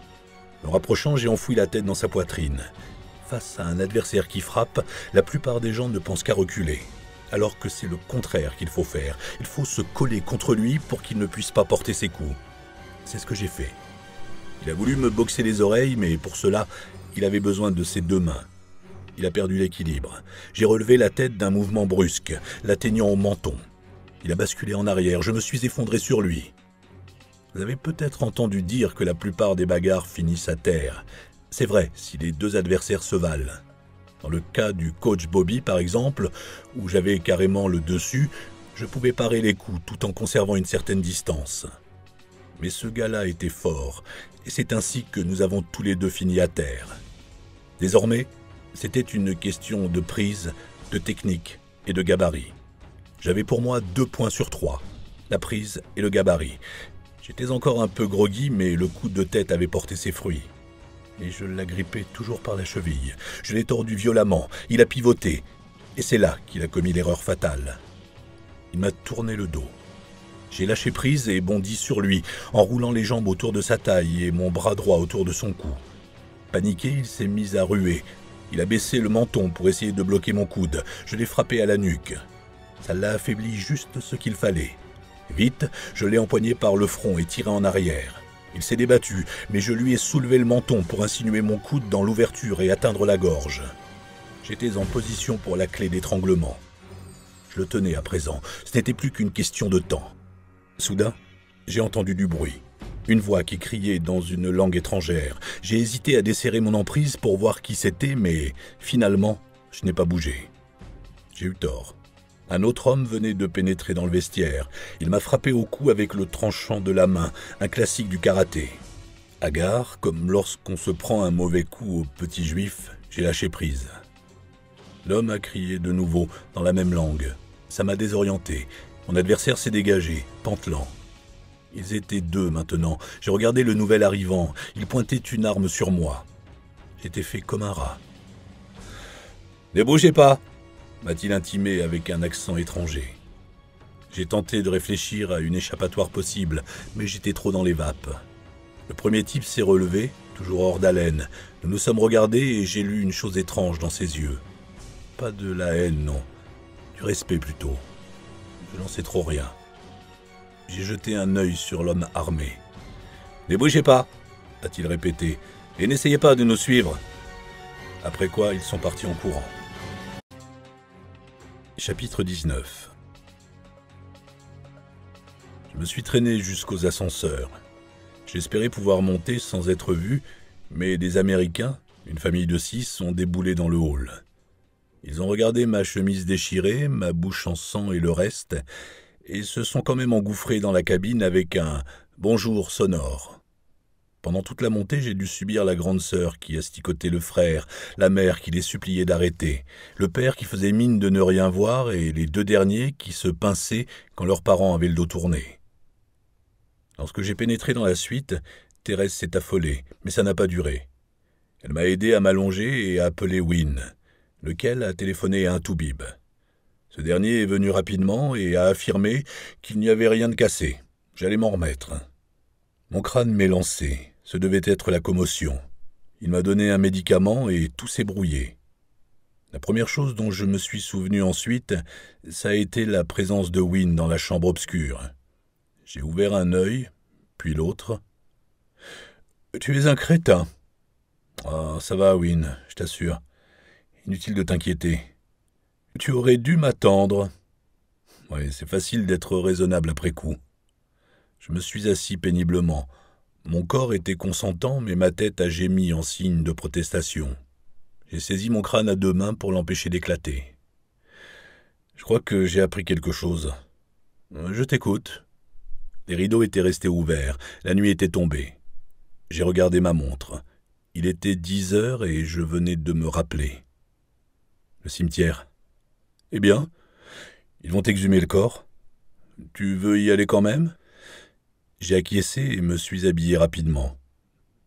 Me rapprochant, j'ai enfoui la tête dans sa poitrine. Face à un adversaire qui frappe, la plupart des gens ne pensent qu'à reculer. Alors que c'est le contraire qu'il faut faire. Il faut se coller contre lui pour qu'il ne puisse pas porter ses coups. C'est ce que j'ai fait. Il a voulu me boxer les oreilles, mais pour cela, il avait besoin de ses 2 mains. Il a perdu l'équilibre. J'ai relevé la tête d'un mouvement brusque, l'atteignant au menton. Il a basculé en arrière, je me suis effondré sur lui. Vous avez peut-être entendu dire que la plupart des bagarres finissent à terre. C'est vrai si les 2 adversaires se valent. Dans le cas du coach Bobby, par exemple, où j'avais carrément le dessus, je pouvais parer les coups tout en conservant une certaine distance. Mais ce gars-là était fort, et c'est ainsi que nous avons tous les 2 fini à terre. Désormais, c'était une question de prise, de technique et de gabarit. J'avais pour moi 2 points sur 3, la prise et le gabarit. J'étais encore un peu groggy, mais le coup de tête avait porté ses fruits. Et je l'agrippais toujours par la cheville. Je l'ai tordu violemment, il a pivoté, et c'est là qu'il a commis l'erreur fatale. Il m'a tourné le dos. J'ai lâché prise et bondi sur lui, en roulant les jambes autour de sa taille et mon bras droit autour de son cou. Paniqué, il s'est mis à ruer. Il a baissé le menton pour essayer de bloquer mon coude. Je l'ai frappé à la nuque. Ça l'a affaibli juste ce qu'il fallait. Vite, je l'ai empoigné par le front et tiré en arrière. Il s'est débattu, mais je lui ai soulevé le menton pour insinuer mon coude dans l'ouverture et atteindre la gorge. J'étais en position pour la clé d'étranglement. Je le tenais à présent. Ce n'était plus qu'une question de temps. Soudain, j'ai entendu du bruit. Une voix qui criait dans une langue étrangère. J'ai hésité à desserrer mon emprise pour voir qui c'était, mais finalement, je n'ai pas bougé. J'ai eu tort. Un autre homme venait de pénétrer dans le vestiaire. Il m'a frappé au cou avec le tranchant de la main, un classique du karaté. Hagard, comme lorsqu'on se prend un mauvais coup au petit juif, j'ai lâché prise. L'homme a crié de nouveau, dans la même langue. Ça m'a désorienté. Mon adversaire s'est dégagé, pantelant. Ils étaient deux maintenant. J'ai regardé le nouvel arrivant. Il pointait une arme sur moi. J'étais fait comme un rat. « Ne bougez pas !» m'a-t-il intimé avec un accent étranger. J'ai tenté de réfléchir à une échappatoire possible, mais j'étais trop dans les vapes. Le premier type s'est relevé, toujours hors d'haleine. Nous nous sommes regardés et j'ai lu une chose étrange dans ses yeux. Pas de la haine, non. Du respect plutôt. Je n'en sais trop rien. J'ai jeté un œil sur l'homme armé. « Ne bougez pas !» a-t-il répété. « Et n'essayez pas de nous suivre !» Après quoi, ils sont partis en courant. Chapitre 19. Je me suis traîné jusqu'aux ascenseurs. J'espérais pouvoir monter sans être vu, mais des Américains, une famille de 6, ont déboulé dans le hall. Ils ont regardé ma chemise déchirée, ma bouche en sang et le reste, et se sont quand même engouffrés dans la cabine avec un « bonjour » sonore. Pendant toute la montée, j'ai dû subir la grande sœur qui asticotait le frère, la mère qui les suppliait d'arrêter, le père qui faisait mine de ne rien voir et les deux derniers qui se pinçaient quand leurs parents avaient le dos tourné. Lorsque j'ai pénétré dans la suite, Thérèse s'est affolée, mais ça n'a pas duré. Elle m'a aidé à m'allonger et à appeler Wynne, lequel a téléphoné à un toubib. Ce dernier est venu rapidement et a affirmé qu'il n'y avait rien de cassé. J'allais m'en remettre. Mon crâne m'est lancé. Ce devait être la commotion. Il m'a donné un médicament et tout s'est brouillé. La première chose dont je me suis souvenu ensuite, ça a été la présence de Wynne dans la chambre obscure. J'ai ouvert un œil, puis l'autre. « Tu es un crétin. »« Ah, ça va, Wynne, je t'assure. Inutile de t'inquiéter. Tu aurais dû m'attendre. » Oui, c'est facile d'être raisonnable après coup. Je me suis assis péniblement. Mon corps était consentant, mais ma tête a gémi en signe de protestation. J'ai saisi mon crâne à deux mains pour l'empêcher d'éclater. Je crois que j'ai appris quelque chose. Je t'écoute. Les rideaux étaient restés ouverts. La nuit était tombée. J'ai regardé ma montre. Il était 10 heures et je venais de me rappeler. Le cimetière. Eh bien, ils vont exhumer le corps. Tu veux y aller quand même ? J'ai acquiescé et me suis habillé rapidement.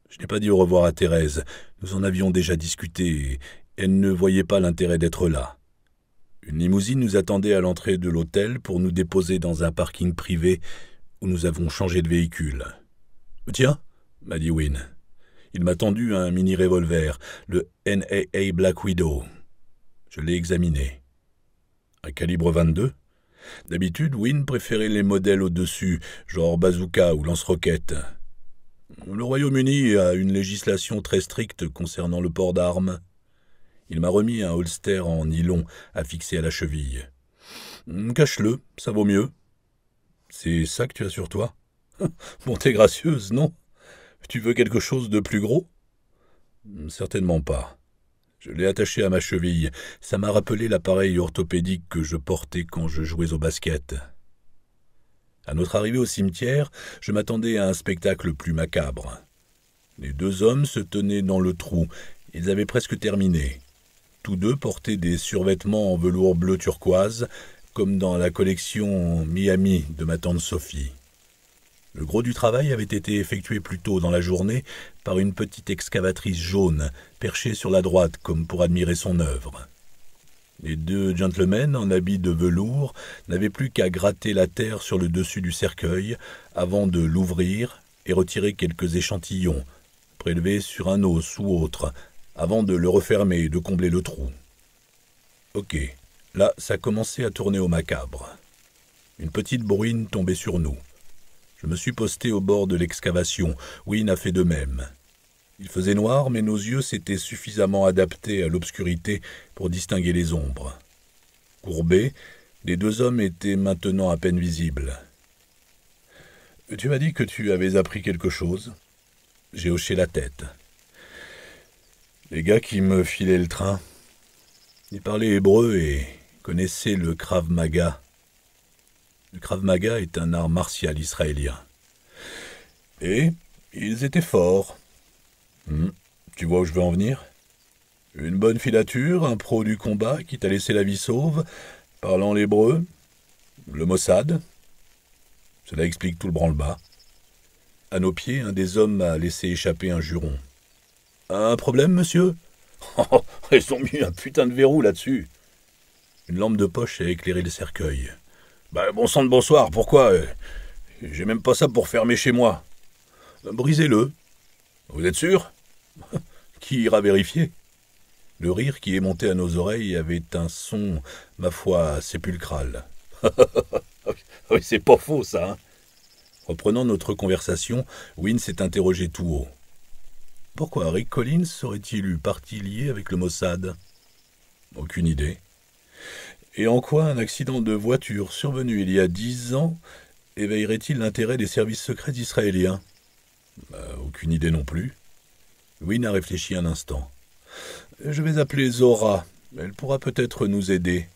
Je n'ai pas dit au revoir à Thérèse. Nous en avions déjà discuté et elle ne voyait pas l'intérêt d'être là. Une limousine nous attendait à l'entrée de l'hôtel pour nous déposer dans un parking privé où nous avons changé de véhicule. « Tiens » m'a dit Wynne. Il m'a tendu un mini-revolver, le NAA Black Widow. Je l'ai examiné. Un calibre 22 ? D'habitude, Wynne préférait les modèles au-dessus, genre bazooka ou lance-roquettes. Le Royaume-Uni a une législation très stricte concernant le port d'armes. Il m'a remis un holster en nylon à fixer à la cheville. « Cache-le, ça vaut mieux. »« C'est ça que tu as sur toi ? » ?»« Bonté gracieuse, non ? Tu veux quelque chose de plus gros ? » ?»« Certainement pas. » Je l'ai attaché à ma cheville. Ça m'a rappelé l'appareil orthopédique que je portais quand je jouais au basket. À notre arrivée au cimetière, je m'attendais à un spectacle plus macabre. Les deux hommes se tenaient dans le trou. Ils avaient presque terminé. Tous deux portaient des survêtements en velours bleu turquoise, comme dans la collection Miami de ma tante Sophie. Le gros du travail avait été effectué plus tôt dans la journée par une petite excavatrice jaune, perchée sur la droite comme pour admirer son œuvre. Les deux gentlemen en habits de velours n'avaient plus qu'à gratter la terre sur le dessus du cercueil avant de l'ouvrir et retirer quelques échantillons, prélevés sur un os ou autre, avant de le refermer et de combler le trou. Ok, là ça commençait à tourner au macabre. Une petite bruine tombait sur nous. Je me suis posté au bord de l'excavation. Wynne a fait de même. Il faisait noir, mais nos yeux s'étaient suffisamment adaptés à l'obscurité pour distinguer les ombres. Courbés, les deux hommes étaient maintenant à peine visibles. « Tu m'as dit que tu avais appris quelque chose ?» J'ai hoché la tête. Les gars qui me filaient le train, ils parlaient hébreu et connaissaient le Krav Maga. Le Krav Maga est un art martial israélien. Et Ils étaient forts. Tu vois où je veux en venir? Une bonne filature, un pro du combat qui t'a laissé la vie sauve, parlant l'hébreu, le Mossad. Cela explique tout le branle-bas. À nos pieds, un des hommes a laissé échapper un juron. Un problème, monsieur? Oh, ils ont mis un putain de verrou là-dessus. Une lampe de poche a éclairé le cercueil. Bon sang de bonsoir, pourquoi? J'ai même pas ça pour fermer chez moi. Brisez-le. Vous êtes sûr? Qui ira vérifier? Le rire qui est monté à nos oreilles avait un son, ma foi, sépulcral. Oui, c'est pas faux, ça, hein? Reprenant notre conversation, Wynne s'est interrogé tout haut. Pourquoi Rick Collins aurait-il eu partie liée avec le Mossad? Aucune idée. Et en quoi un accident de voiture survenu il y a 10 ans éveillerait-il l'intérêt des services secrets israéliens? Aucune idée non plus. Wynne a réfléchi un instant. Je vais appeler Zora. Elle pourra peut-être nous aider.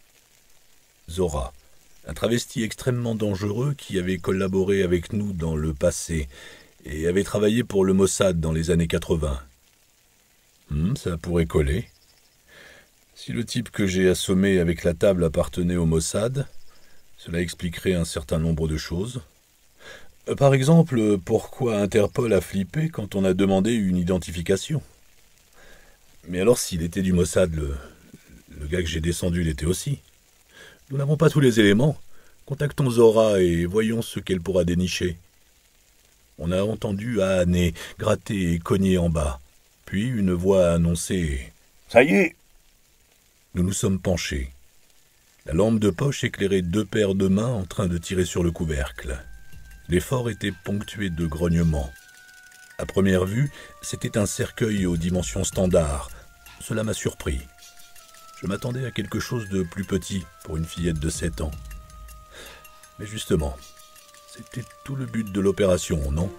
Zora, un travesti extrêmement dangereux qui avait collaboré avec nous dans le passé et avait travaillé pour le Mossad dans les années 80. Ça pourrait coller. Si le type que j'ai assommé avec la table appartenait au Mossad, cela expliquerait un certain nombre de choses. Par exemple, pourquoi Interpol a flippé quand on a demandé une identification? Mais alors s'il était du Mossad, le gars que j'ai descendu l'était aussi. Nous n'avons pas tous les éléments. Contactons Zora et voyons ce qu'elle pourra dénicher. On a entendu âner, gratter et cogner en bas. Puis une voix a annoncé « Ça y est !» Nous nous sommes penchés. La lampe de poche éclairait 2 paires de mains en train de tirer sur le couvercle. L'effort était ponctué de grognements. À première vue, c'était un cercueil aux dimensions standards. Cela m'a surpris. Je m'attendais à quelque chose de plus petit pour une fillette de 7 ans. Mais justement, c'était tout le but de l'opération, non?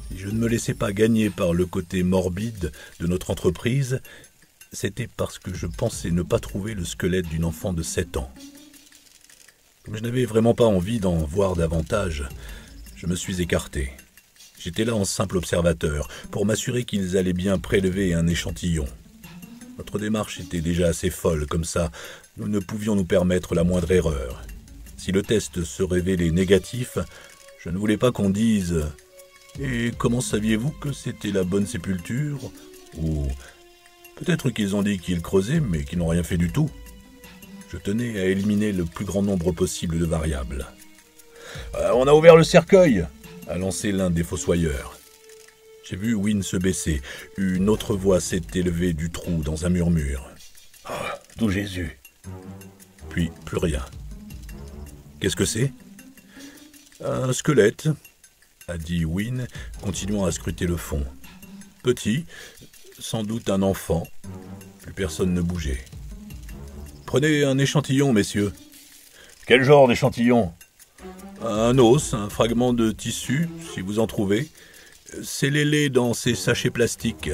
Si je ne me laissais pas gagner par le côté morbide de notre entreprise, c'était parce que je pensais ne pas trouver le squelette d'une enfant de 7 ans. Comme je n'avais vraiment pas envie d'en voir davantage, je me suis écarté. J'étais là en simple observateur, pour m'assurer qu'ils allaient bien prélever un échantillon. Notre démarche était déjà assez folle, comme ça, nous ne pouvions nous permettre la moindre erreur. Si le test se révélait négatif, je ne voulais pas qu'on dise « Et comment saviez-vous que c'était la bonne sépulture ?» ou « Peut-être qu'ils ont dit qu'ils creusaient, mais qu'ils n'ont rien fait du tout. » Je tenais à éliminer le plus grand nombre possible de variables. « On a ouvert le cercueil !» a lancé l'un des fossoyeurs. J'ai vu Wynne se baisser. Une autre voix s'est élevée du trou dans un murmure. « Oh, d'où Jésus !» Puis plus rien. « Qu'est-ce que c'est ?»« Un squelette, » a dit Wynne, continuant à scruter le fond. « Petit, sans doute un enfant. » Plus personne ne bougeait. « Prenez un échantillon, messieurs. »« Quel genre d'échantillon ?»« Un os, un fragment de tissu, si vous en trouvez. Scellez-les dans ces sachets plastiques. »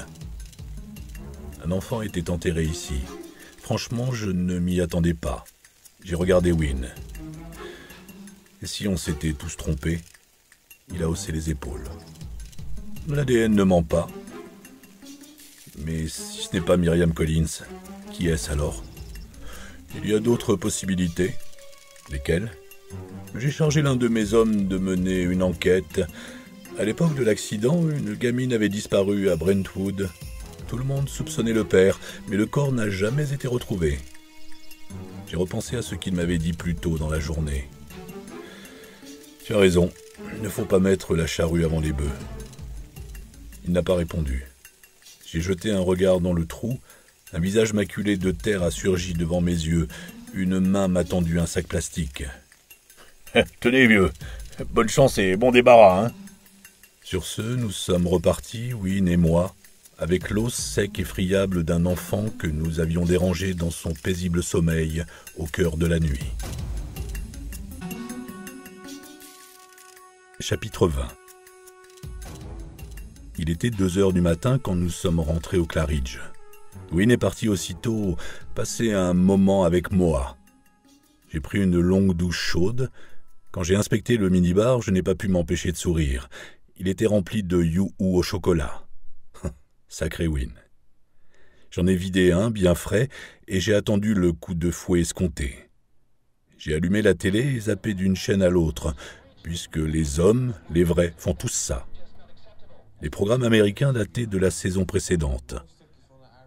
Un enfant était enterré ici. Franchement, je ne m'y attendais pas. J'ai regardé Wynne. Et si on s'était tous trompés? Il a haussé les épaules. L'ADN ne ment pas. Mais si ce n'est pas Myriam Collins, qui est-ce alors? Il y a d'autres possibilités. Lesquelles? J'ai chargé l'un de mes hommes de mener une enquête. À l'époque de l'accident, une gamine avait disparu à Brentwood. Tout le monde soupçonnait le père, mais le corps n'a jamais été retrouvé. J'ai repensé à ce qu'il m'avait dit plus tôt dans la journée. Tu as raison, il ne faut pas mettre la charrue avant les bœufs. Il n'a pas répondu. J'ai jeté un regard dans le trou. Un visage maculé de terre a surgi devant mes yeux. Une main m'a tendu un sac plastique. « Tenez, vieux, bonne chance et bon débarras, hein !» Sur ce, nous sommes repartis, Wynne et moi, avec l'os sec et friable d'un enfant que nous avions dérangé dans son paisible sommeil au cœur de la nuit. Chapitre 20. Il était 2 heures du matin quand nous sommes rentrés au Claridge. Wynne est parti aussitôt passer un moment avec Moa. J'ai pris une longue douche chaude. Quand j'ai inspecté le minibar, je n'ai pas pu m'empêcher de sourire. Il était rempli de You-Hoo au chocolat. Sacré Win. J'en ai vidé un, bien frais, et j'ai attendu le coup de fouet escompté. J'ai allumé la télé et zappé d'une chaîne à l'autre, puisque les hommes, les vrais, font tous ça. Les programmes américains dataient de la saison précédente.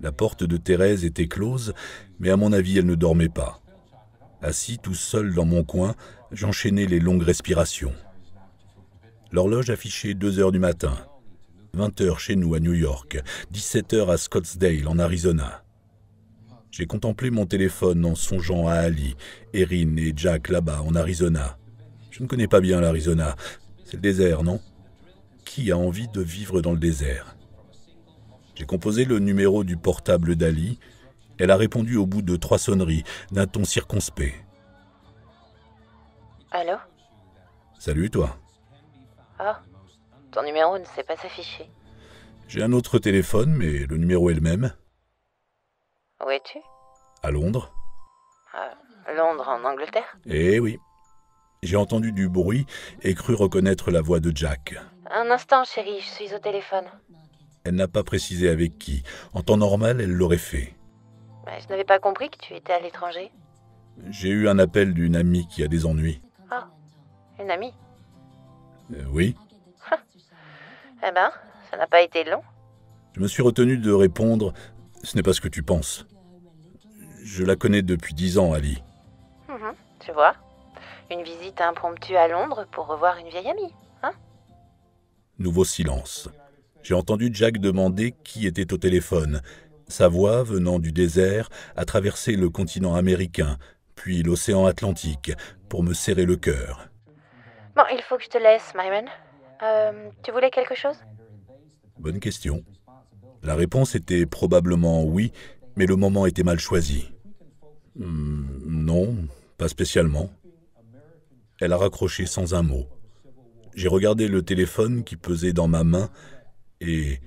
La porte de Thérèse était close, mais à mon avis, elle ne dormait pas. Assis tout seul dans mon coin, j'enchaînais les longues respirations. L'horloge affichait 2 heures du matin. 20 heures chez nous à New York, 17 heures à Scottsdale en Arizona. J'ai contemplé mon téléphone en songeant à Ali, Erin et Jack là-bas en Arizona. Je ne connais pas bien l'Arizona. C'est le désert, non? Qui a envie de vivre dans le désert? J'ai composé le numéro du portable d'Ali. Elle a répondu au bout de 3 sonneries, d'un ton circonspect. Allô? Salut, toi. Ah, ton numéro ne s'est pas affiché. J'ai un autre téléphone, mais le numéro est le même. Où es-tu? À Londres. Londres, en Angleterre? Eh oui. J'ai entendu du bruit et cru reconnaître la voix de Jack. Un instant, chérie, je suis au téléphone. Elle n'a pas précisé avec qui. En temps normal, elle l'aurait fait. Je n'avais pas compris que tu étais à l'étranger. J'ai eu un appel d'une amie qui a des ennuis. Ah, une amie? Oui. Eh ben, ça n'a pas été long. Je me suis retenu de répondre « Ce n'est pas ce que tu penses ». Je la connais depuis 10 ans, Ali. Tu vois, une visite impromptue à Londres pour revoir une vieille amie, hein? Nouveau silence. J'ai entendu Jack demander qui était au téléphone. Sa voix, venant du désert, a traversé le continent américain, puis l'océan Atlantique, pour me serrer le cœur. Bon, il faut que je te laisse, Myron. Tu voulais quelque chose? Bonne question. La réponse était probablement oui, mais le moment était mal choisi. Non, pas spécialement. Elle a raccroché sans un mot. J'ai regardé le téléphone qui pesait dans ma main et,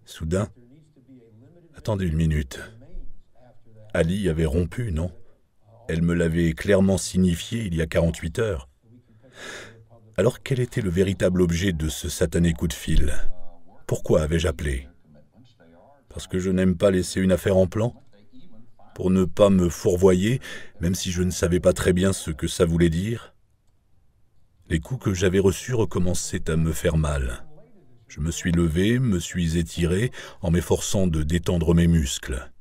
soudain, attendez une minute. Ali avait rompu, non? Elle me l'avait clairement signifié il y a 48 heures. Alors quel était le véritable objet de ce satané coup de fil? Pourquoi avais-je appelé? Parce que je n'aime pas laisser une affaire en plan? Pour ne pas me fourvoyer, même si je ne savais pas très bien ce que ça voulait dire? Les coups que j'avais reçus recommençaient à me faire mal. Je me suis levé, me suis étiré, en m'efforçant de détendre mes muscles.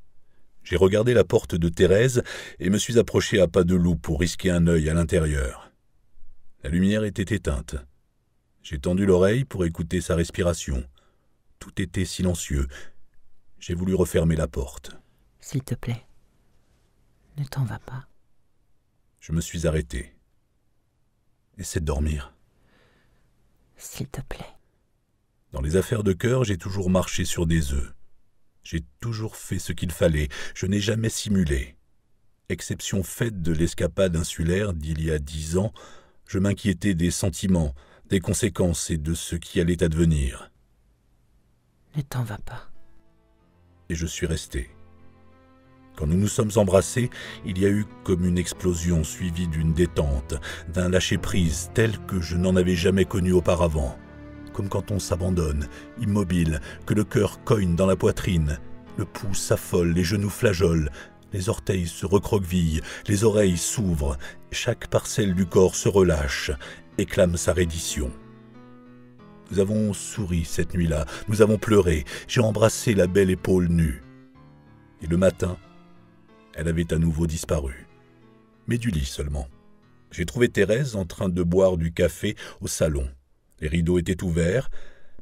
J'ai regardé la porte de Thérèse et me suis approché à pas de loup pour risquer un œil à l'intérieur. La lumière était éteinte. J'ai tendu l'oreille pour écouter sa respiration. Tout était silencieux. J'ai voulu refermer la porte. S'il te plaît, ne t'en vas pas. Je me suis arrêté. Essaie de dormir. S'il te plaît. Dans les affaires de cœur, j'ai toujours marché sur des œufs. J'ai toujours fait ce qu'il fallait. Je n'ai jamais simulé. Exception faite de l'escapade insulaire d'il y a 10 ans, je m'inquiétais des sentiments, des conséquences et de ce qui allait advenir. Ne t'en vas pas. Et je suis resté. Quand nous nous sommes embrassés, il y a eu comme une explosion suivie d'une détente, d'un lâcher-prise tel que je n'en avais jamais connu auparavant. Comme quand on s'abandonne, immobile, que le cœur cogne dans la poitrine, le pouls s'affole, les genoux flageolent, les orteils se recroquevillent, les oreilles s'ouvrent, chaque parcelle du corps se relâche et clame sa reddition. Nous avons souri cette nuit-là, nous avons pleuré, j'ai embrassé la belle épaule nue. Et le matin, elle avait à nouveau disparu. Mais du lit seulement. J'ai trouvé Thérèse en train de boire du café au salon. Les rideaux étaient ouverts.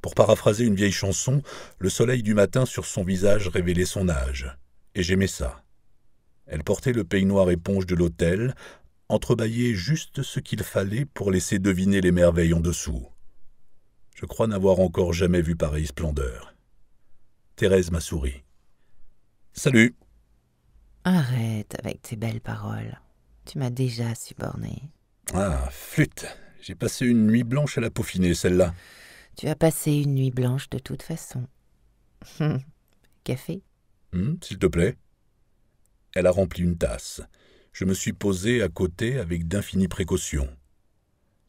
Pour paraphraser une vieille chanson, le soleil du matin sur son visage révélait son âge. Et j'aimais ça. Elle portait le peignoir éponge de l'hôtel, entrebâillé juste ce qu'il fallait pour laisser deviner les merveilles en dessous. Je crois n'avoir encore jamais vu pareille splendeur. Thérèse m'a souri. « Salut !» Arrête avec tes belles paroles. Tu m'as déjà suborné. Ah, flûte! J'ai passé une nuit blanche à la peaufiner, celle-là. Tu as passé une nuit blanche de toute façon. Café? S'il te plaît. Elle a rempli une tasse. Je me suis posé à côté avec d'infinies précautions.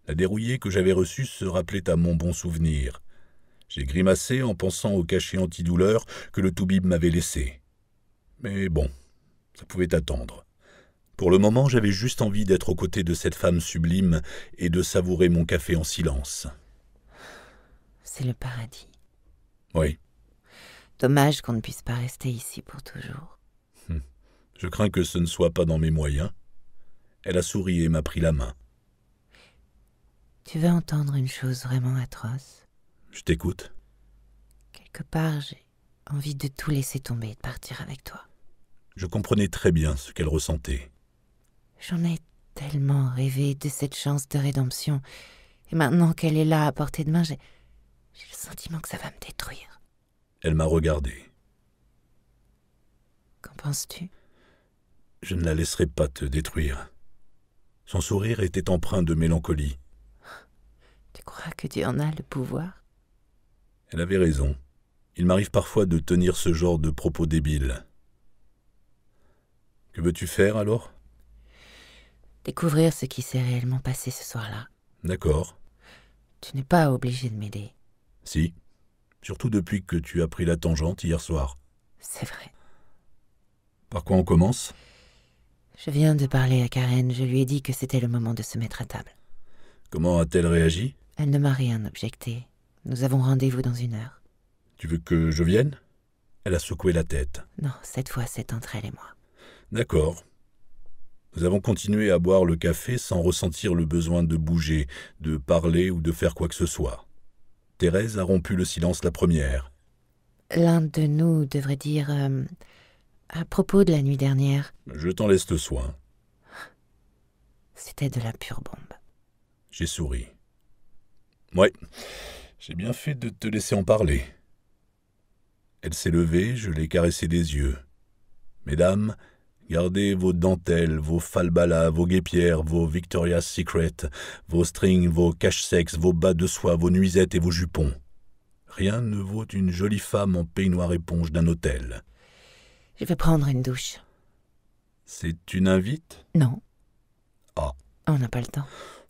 La dérouillée que j'avais reçue se rappelait à mon bon souvenir. J'ai grimacé en pensant au cachet antidouleur que le toubib m'avait laissé. Mais bon, ça pouvait attendre. Pour le moment, j'avais juste envie d'être aux côtés de cette femme sublime et de savourer mon café en silence. C'est le paradis. Oui. Dommage qu'on ne puisse pas rester ici pour toujours. Je crains que ce ne soit pas dans mes moyens. Elle a souri et m'a pris la main. Tu veux entendre une chose vraiment atroce? Je t'écoute. Quelque part, j'ai envie de tout laisser tomber et de partir avec toi. Je comprenais très bien ce qu'elle ressentait. J'en ai tellement rêvé de cette chance de rédemption. Et maintenant qu'elle est là à portée de main, j'ai le sentiment que ça va me détruire. Elle m'a regardé. Qu'en penses-tu? Je ne la laisserai pas te détruire. Son sourire était empreint de mélancolie. Tu crois que tu en as le pouvoir? Elle avait raison. Il m'arrive parfois de tenir ce genre de propos débiles. Que veux-tu faire alors? Découvrir ce qui s'est réellement passé ce soir-là. D'accord. Tu n'es pas obligé de m'aider. Si. Surtout depuis que tu as pris la tangente hier soir. C'est vrai. Par quoi on commence? Je viens de parler à Karen, je lui ai dit que c'était le moment de se mettre à table. Comment a-t-elle réagi? Elle ne m'a rien objecté. Nous avons rendez-vous dans 1 heure. Tu veux que je vienne? Elle a secoué la tête. Non, cette fois c'est entre elle et moi. D'accord. Nous avons continué à boire le café sans ressentir le besoin de bouger, de parler ou de faire quoi que ce soit. Thérèse a rompu le silence la première. L'un de nous devrait dire... à propos de la nuit dernière... Je t'en laisse le soin. C'était de la pure bombe. J'ai souri. Ouais, j'ai bien fait de te laisser en parler. Elle s'est levée, je l'ai caressée des yeux. Mesdames, gardez vos dentelles, vos falbalas, vos guêpières, vos Victoria's Secret, vos strings, vos cache-sexe, vos bas de soie, vos nuisettes et vos jupons. Rien ne vaut une jolie femme en peignoir éponge d'un hôtel. Je vais prendre une douche. C'est une invite? Non. Ah. On n'a pas le temps.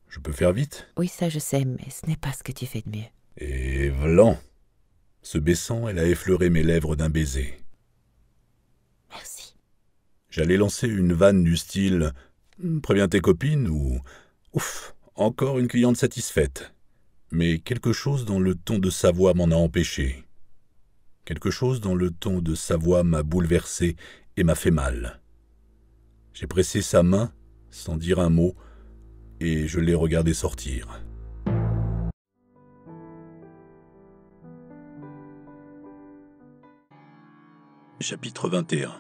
Je peux faire vite? Oui, ça je sais, mais ce n'est pas ce que tu fais de mieux. Et vlan! Se baissant, elle a effleuré mes lèvres d'un baiser. Merci. J'allais lancer une vanne du style « Préviens tes copines » ou « Ouf, encore une cliente satisfaite ». Mais quelque chose dans le ton de sa voix m'en a empêché. Quelque chose dans le ton de sa voix m'a bouleversé et m'a fait mal. J'ai pressé sa main, sans dire un mot, et je l'ai regardé sortir. Chapitre 21.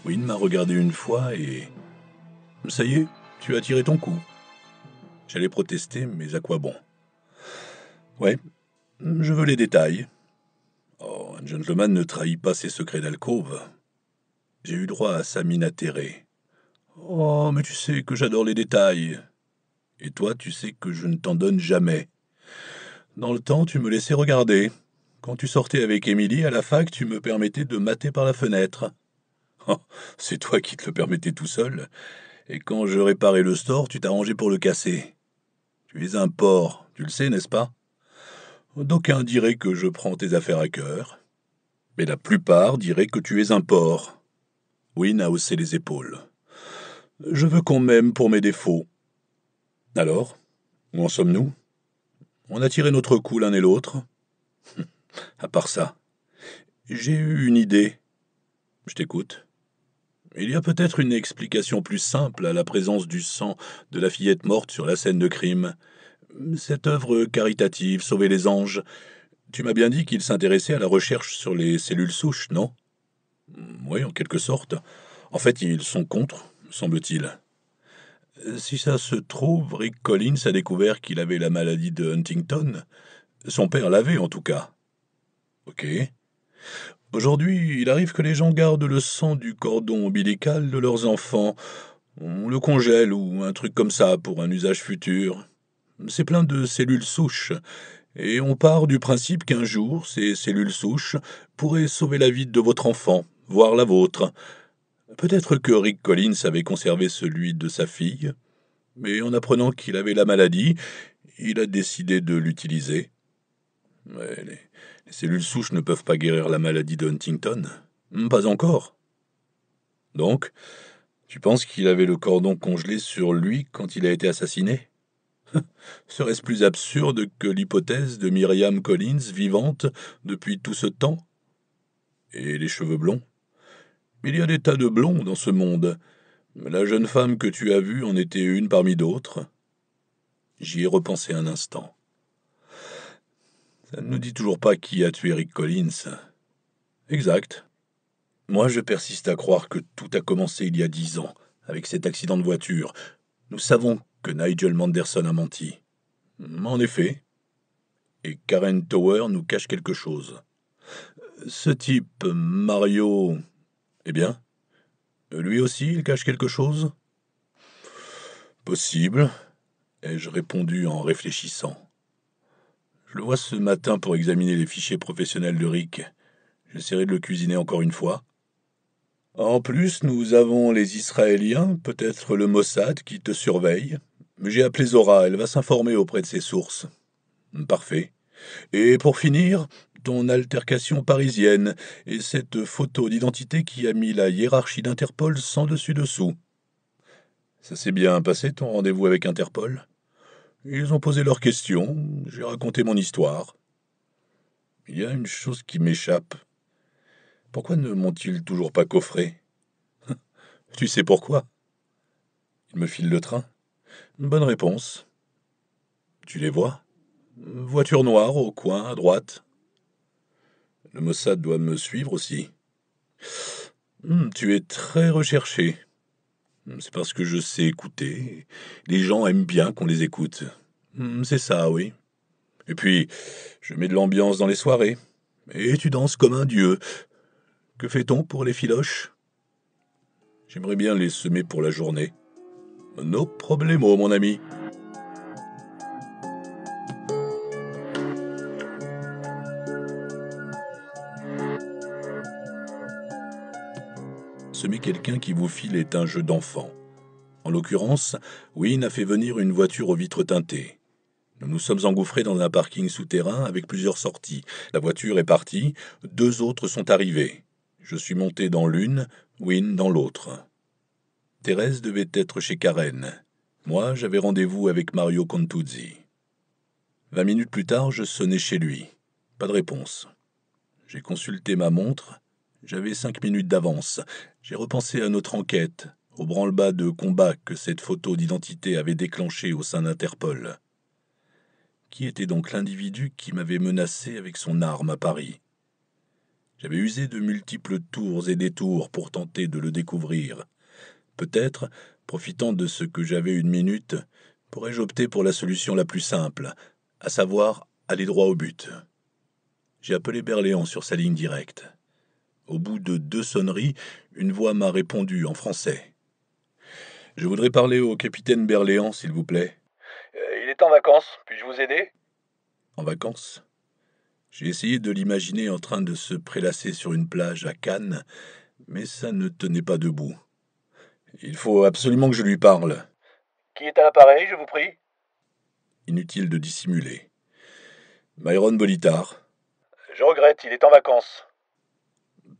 Wynne m'a regardé une fois et... Ça y est, tu as tiré ton coup. J'allais protester, mais à quoi bon? Ouais, je veux les détails. Oh, un gentleman ne trahit pas ses secrets d'alcôve. J'ai eu droit à sa mine atterrée. Oh, mais tu sais que j'adore les détails. Et toi, tu sais que je ne t'en donne jamais. Dans le temps, tu me laissais regarder. Quand tu sortais avec Émilie à la fac, tu me permettais de mater par la fenêtre. Oh, c'est toi qui te le permettais tout seul. Et quand je réparais le store, tu t'arrangeais pour le casser. Tu es un porc, tu le sais, n'est-ce pas? D'aucuns diraient que je prends tes affaires à cœur. Mais la plupart diraient que tu es un porc. Wynne a haussé les épaules. Je veux qu'on m'aime pour mes défauts. Alors, où en sommes-nous? On a tiré notre coup l'un et l'autre. À part ça, j'ai eu une idée. Je t'écoute. Il y a peut-être une explication plus simple à la présence du sang de la fillette morte sur la scène de crime. Cette œuvre caritative, Sauver les anges, tu m'as bien dit qu'il s'intéressait à la recherche sur les cellules souches, non? Oui, en quelque sorte. En fait, ils sont contre, semble-t-il. Si ça se trouve, Rick Collins a découvert qu'il avait la maladie de Huntington. Son père l'avait, en tout cas. Ok. Aujourd'hui, il arrive que les gens gardent le sang du cordon ombilical de leurs enfants. On le congèle ou un truc comme ça pour un usage futur. C'est plein de cellules souches. Et on part du principe qu'un jour, ces cellules souches pourraient sauver la vie de votre enfant, voire la vôtre. Peut-être que Rick Collins avait conservé celui de sa fille, mais en apprenant qu'il avait la maladie, il a décidé de l'utiliser. Mais les cellules souches ne peuvent pas guérir la maladie de Huntington. Pas encore. Donc, tu penses qu'il avait le cordon congelé sur lui quand il a été assassiné? Serait-ce plus absurde que l'hypothèse de Miriam Collins vivante depuis tout ce temps? Et les cheveux blonds? Il y a des tas de blonds dans ce monde. La jeune femme que tu as vue en était une parmi d'autres. J'y ai repensé un instant. Ça ne nous dit toujours pas qui a tué Rick Collins. Exact. Moi, je persiste à croire que tout a commencé il y a 10 ans, avec cet accident de voiture. Nous savons que Nigel Manderson a menti. En effet. Et Karen Tower nous cache quelque chose. Ce type, Mario... Eh bien, lui aussi, il cache quelque chose? Possible, ai-je répondu en réfléchissant. Je le vois ce matin pour examiner les fichiers professionnels de Rick. J'essaierai de le cuisiner encore une fois. En plus, nous avons les Israéliens, peut-être le Mossad qui te surveille. J'ai appelé Zora, elle va s'informer auprès de ses sources. Parfait. Et pour finir, ton altercation parisienne et cette photo d'identité qui a mis la hiérarchie d'Interpol sans dessus-dessous. Ça s'est bien passé ton rendez-vous avec Interpol? Ils ont posé leurs questions, j'ai raconté mon histoire. Il y a une chose qui m'échappe. Pourquoi ne m'ont-ils toujours pas coffré? Tu sais pourquoi? Ils me filent le train. Bonne réponse. Tu les vois? Voiture noire au coin, à droite. Le Mossad doit me suivre aussi. Tu es très recherché. C'est parce que je sais écouter. Les gens aiment bien qu'on les écoute. C'est ça, oui. Et puis, je mets de l'ambiance dans les soirées. Et tu danses comme un dieu. Que fait-on pour les filoches? J'aimerais bien les semer pour la journée. No problemo, mon ami. Semer quelqu'un qui vous file est un jeu d'enfant. En l'occurrence, Wynne a fait venir une voiture aux vitres teintées. Nous nous sommes engouffrés dans un parking souterrain avec plusieurs sorties. La voiture est partie, 2 autres sont arrivées. Je suis monté dans l'une, Wynne dans l'autre. Thérèse devait être chez Karen. Moi, j'avais rendez-vous avec Mario Contuzzi. 20 minutes plus tard, je sonnais chez lui. Pas de réponse. J'ai consulté ma montre. J'avais 5 minutes d'avance. J'ai repensé à notre enquête, au branle-bas de combat que cette photo d'identité avait déclenché au sein d'Interpol. Qui était donc l'individu qui m'avait menacé avec son arme à Paris? J'avais usé de multiples tours et détours pour tenter de le découvrir. Peut-être, profitant de ce que j'avais une minute, pourrais-je opter pour la solution la plus simple, à savoir aller droit au but. J'ai appelé Berléand sur sa ligne directe. Au bout de 2 sonneries, une voix m'a répondu en français. « Je voudrais parler au capitaine Berléand, s'il vous plaît. »« Il est en vacances. Puis-je vous aider ?»« En vacances ?» J'ai essayé de l'imaginer en train de se prélasser sur une plage à Cannes, mais ça ne tenait pas debout. Il faut absolument que je lui parle. « Qui est à l'appareil, je vous prie ?» Inutile de dissimuler. Myron Bolitar. « Je regrette, il est en vacances. »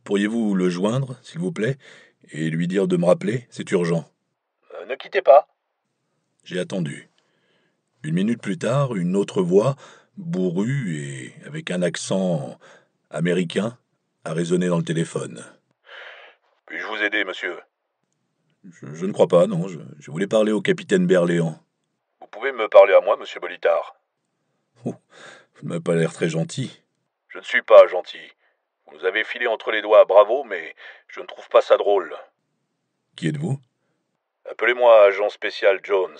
Pourriez-vous le joindre, s'il vous plaît, et lui dire de me rappeler? C'est urgent. Ne quittez pas. J'ai attendu. 1 minute plus tard, une autre voix, bourrue et avec un accent américain, a résonné dans le téléphone. « Puis-je vous aider, monsieur ?» Je ne crois pas, non. Je voulais parler au capitaine Berléand. « Vous pouvez me parler à moi, monsieur Bolitar. » Oh, vous ne m'avez pas l'air très gentil. « Je ne suis pas gentil. Vous nous avez filé entre les doigts, bravo, mais je ne trouve pas ça drôle. » Qui êtes-vous? Appelez-moi agent spécial Jones.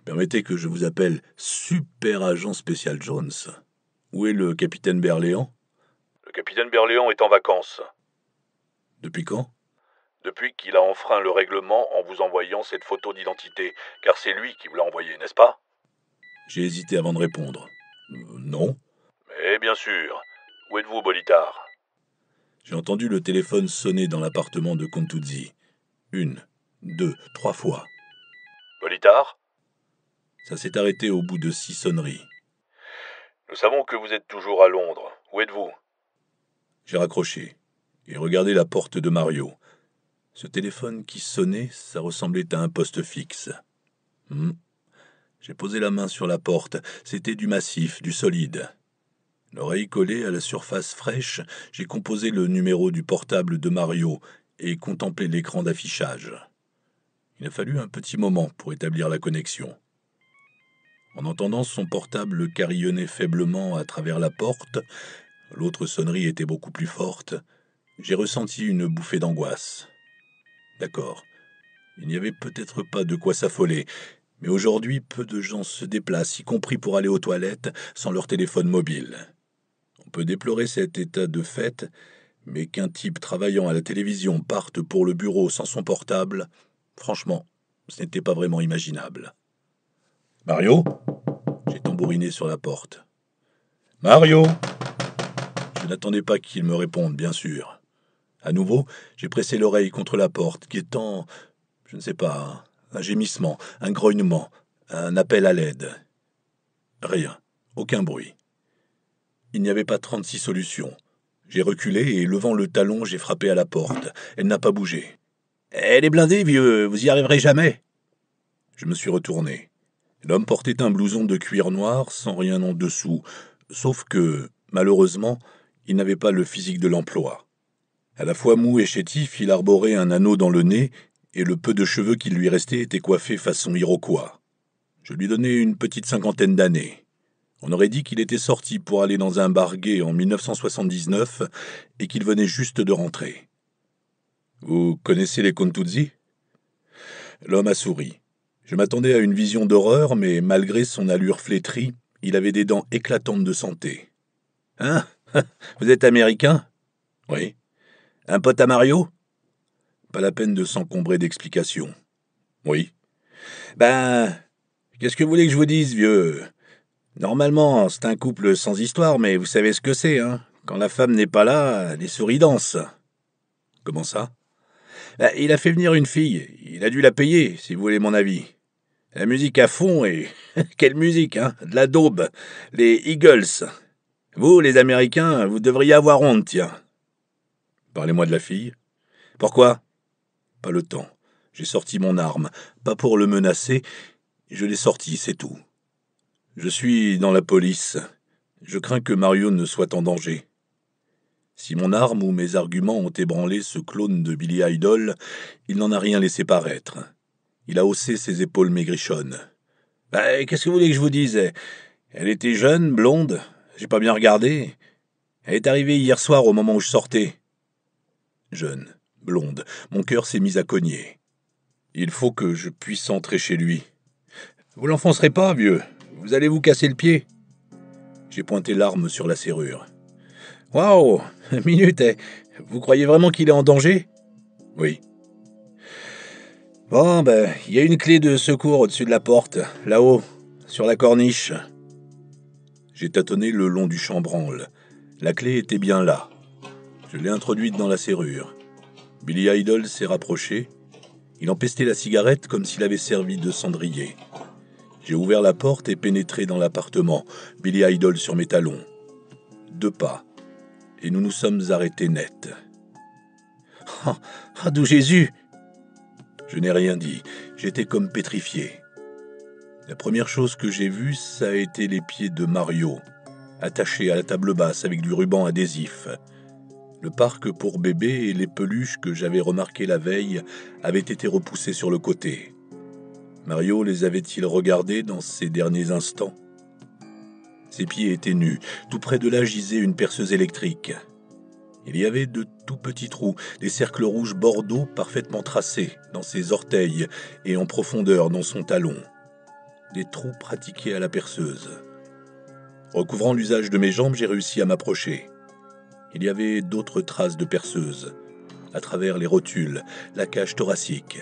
Permettez que je vous appelle super agent spécial Jones. Où est le capitaine Berléand? Le capitaine Berléand est en vacances. Depuis quand? Depuis qu'il a enfreint le règlement en vous envoyant cette photo d'identité, car c'est lui qui vous l'a envoyée, n'est-ce pas? J'ai hésité avant de répondre. Non. Mais bien sûr. Où êtes-vous, Bolitar? J'ai entendu le téléphone sonner dans l'appartement de Contuzzi. 1, 2, 3 fois. Bolitar? Ça s'est arrêté au bout de 6 sonneries. Nous savons que vous êtes toujours à Londres. Où êtes-vous? J'ai raccroché et regardé la porte de Mario. Ce téléphone qui sonnait, ça ressemblait à un poste fixe. J'ai posé la main sur la porte. C'était du massif, du solide. L'oreille collée à la surface fraîche, j'ai composé le numéro du portable de Mario et contemplé l'écran d'affichage. Il a fallu un petit moment pour établir la connexion. En entendant son portable carillonner faiblement à travers la porte, l'autre sonnerie était beaucoup plus forte, j'ai ressenti une bouffée d'angoisse. D'accord, il n'y avait peut-être pas de quoi s'affoler, mais aujourd'hui, peu de gens se déplacent, y compris pour aller aux toilettes, sans leur téléphone mobile. On peut déplorer cet état de fait, mais qu'un type travaillant à la télévision parte pour le bureau sans son portable, franchement, ce n'était pas vraiment imaginable. « Mario ?» J'ai tambouriné sur la porte. « Mario ?» Je n'attendais pas qu'il me réponde, bien sûr. À nouveau, j'ai pressé l'oreille contre la porte, guettant, je ne sais pas, un gémissement, un grognement, un appel à l'aide. Rien, aucun bruit. Il n'y avait pas 36 solutions. J'ai reculé et, levant le talon, j'ai frappé à la porte. Elle n'a pas bougé. « Elle est blindée, vieux, vous y arriverez jamais !» Je me suis retourné. L'homme portait un blouson de cuir noir sans rien en dessous, sauf que, malheureusement, il n'avait pas le physique de l'emploi. À la fois mou et chétif, il arborait un anneau dans le nez et le peu de cheveux qui lui restait était coiffé façon Iroquois. Je lui donnais une petite 50aine d'années. On aurait dit qu'il était sorti pour aller dans un bar gay en 1979 et qu'il venait juste de rentrer. « Vous connaissez les Kontouzi ?» L'homme a souri. Je m'attendais à une vision d'horreur, mais malgré son allure flétrie, il avait des dents éclatantes de santé. « Hein? Vous êtes américain? »« Oui. »« Un pote à Mario? » Pas la peine de s'encombrer d'explications. « Oui. »« Ben, qu'est-ce que vous voulez que je vous dise, vieux? Normalement, c'est un couple sans histoire, mais vous savez ce que c'est, hein? Quand la femme n'est pas là, les souris dansent. »« Comment ça? » Ben, il a fait venir une fille. Il a dû la payer, si vous voulez mon avis. La musique à fond et... Quelle musique, hein? De la daube. Les Eagles. Vous, les Américains, vous devriez avoir honte, tiens. Parlez-moi de la fille. Pourquoi? Pas le temps. J'ai sorti mon arme. Pas pour le menacer. Je l'ai sorti, c'est tout. Je suis dans la police. Je crains que Mario ne soit en danger. Si mon arme ou mes arguments ont ébranlé ce clone de Billy Idol, il n'en a rien laissé paraître. Il a haussé ses épaules maigrichonnes. « Qu'est-ce que vous voulez que je vous dise? Elle était jeune, blonde, j'ai pas bien regardé. Elle est arrivée hier soir au moment où je sortais. » Jeune, blonde, mon cœur s'est mis à cogner. Il faut que je puisse entrer chez lui. « Vous l'enfoncerez pas, vieux, vous allez vous casser le pied. » J'ai pointé l'arme sur la serrure. « Waouh, minute, vous croyez vraiment qu'il est en danger? » « Oui. » Bon, il y a une clé de secours au-dessus de la porte, là-haut, sur la corniche. J'ai tâtonné le long du chambranle. La clé était bien là. Je l'ai introduite dans la serrure. Billy Idol s'est rapproché. Il empestait la cigarette comme s'il avait servi de cendrier. J'ai ouvert la porte et pénétré dans l'appartement, Billy Idol sur mes talons. 2 pas, et nous nous sommes arrêtés net. « Ah, d'où Jésus !» Je n'ai rien dit, j'étais comme pétrifié. La première chose que j'ai vue, ça a été les pieds de Mario, attachés à la table basse avec du ruban adhésif. Le parc pour bébé et les peluches que j'avais remarquées la veille avaient été repoussés sur le côté. Mario les avait-il regardés dans ces derniers instants? Ses pieds étaient nus, tout près de là gisait une perceuse électrique. Il y avait de tout petits trous, des cercles rouges bordeaux parfaitement tracés dans ses orteils et en profondeur dans son talon. Des trous pratiqués à la perceuse. Recouvrant l'usage de mes jambes, j'ai réussi à m'approcher. Il y avait d'autres traces de perceuse, à travers les rotules, la cage thoracique.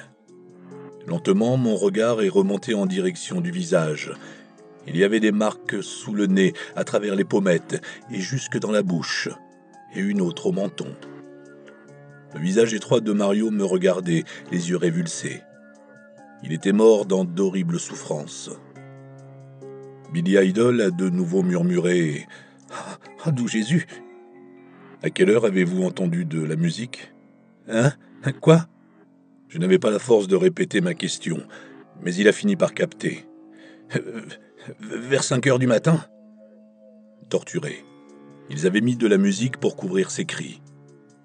Lentement, mon regard est remonté en direction du visage. Il y avait des marques sous le nez, à travers les pommettes et jusque dans la bouche. Et une autre au menton. Le visage étroit de Mario me regardait, les yeux révulsés. Il était mort dans d'horribles souffrances. Billy Idol a de nouveau murmuré « Ah, doux Jésus !» À quelle heure avez-vous entendu de la musique ? Hein ? Quoi ? Je n'avais pas la force de répéter ma question, mais il a fini par capter. Vers 5 heures du matin ? Torturé. Ils avaient mis de la musique pour couvrir ses cris.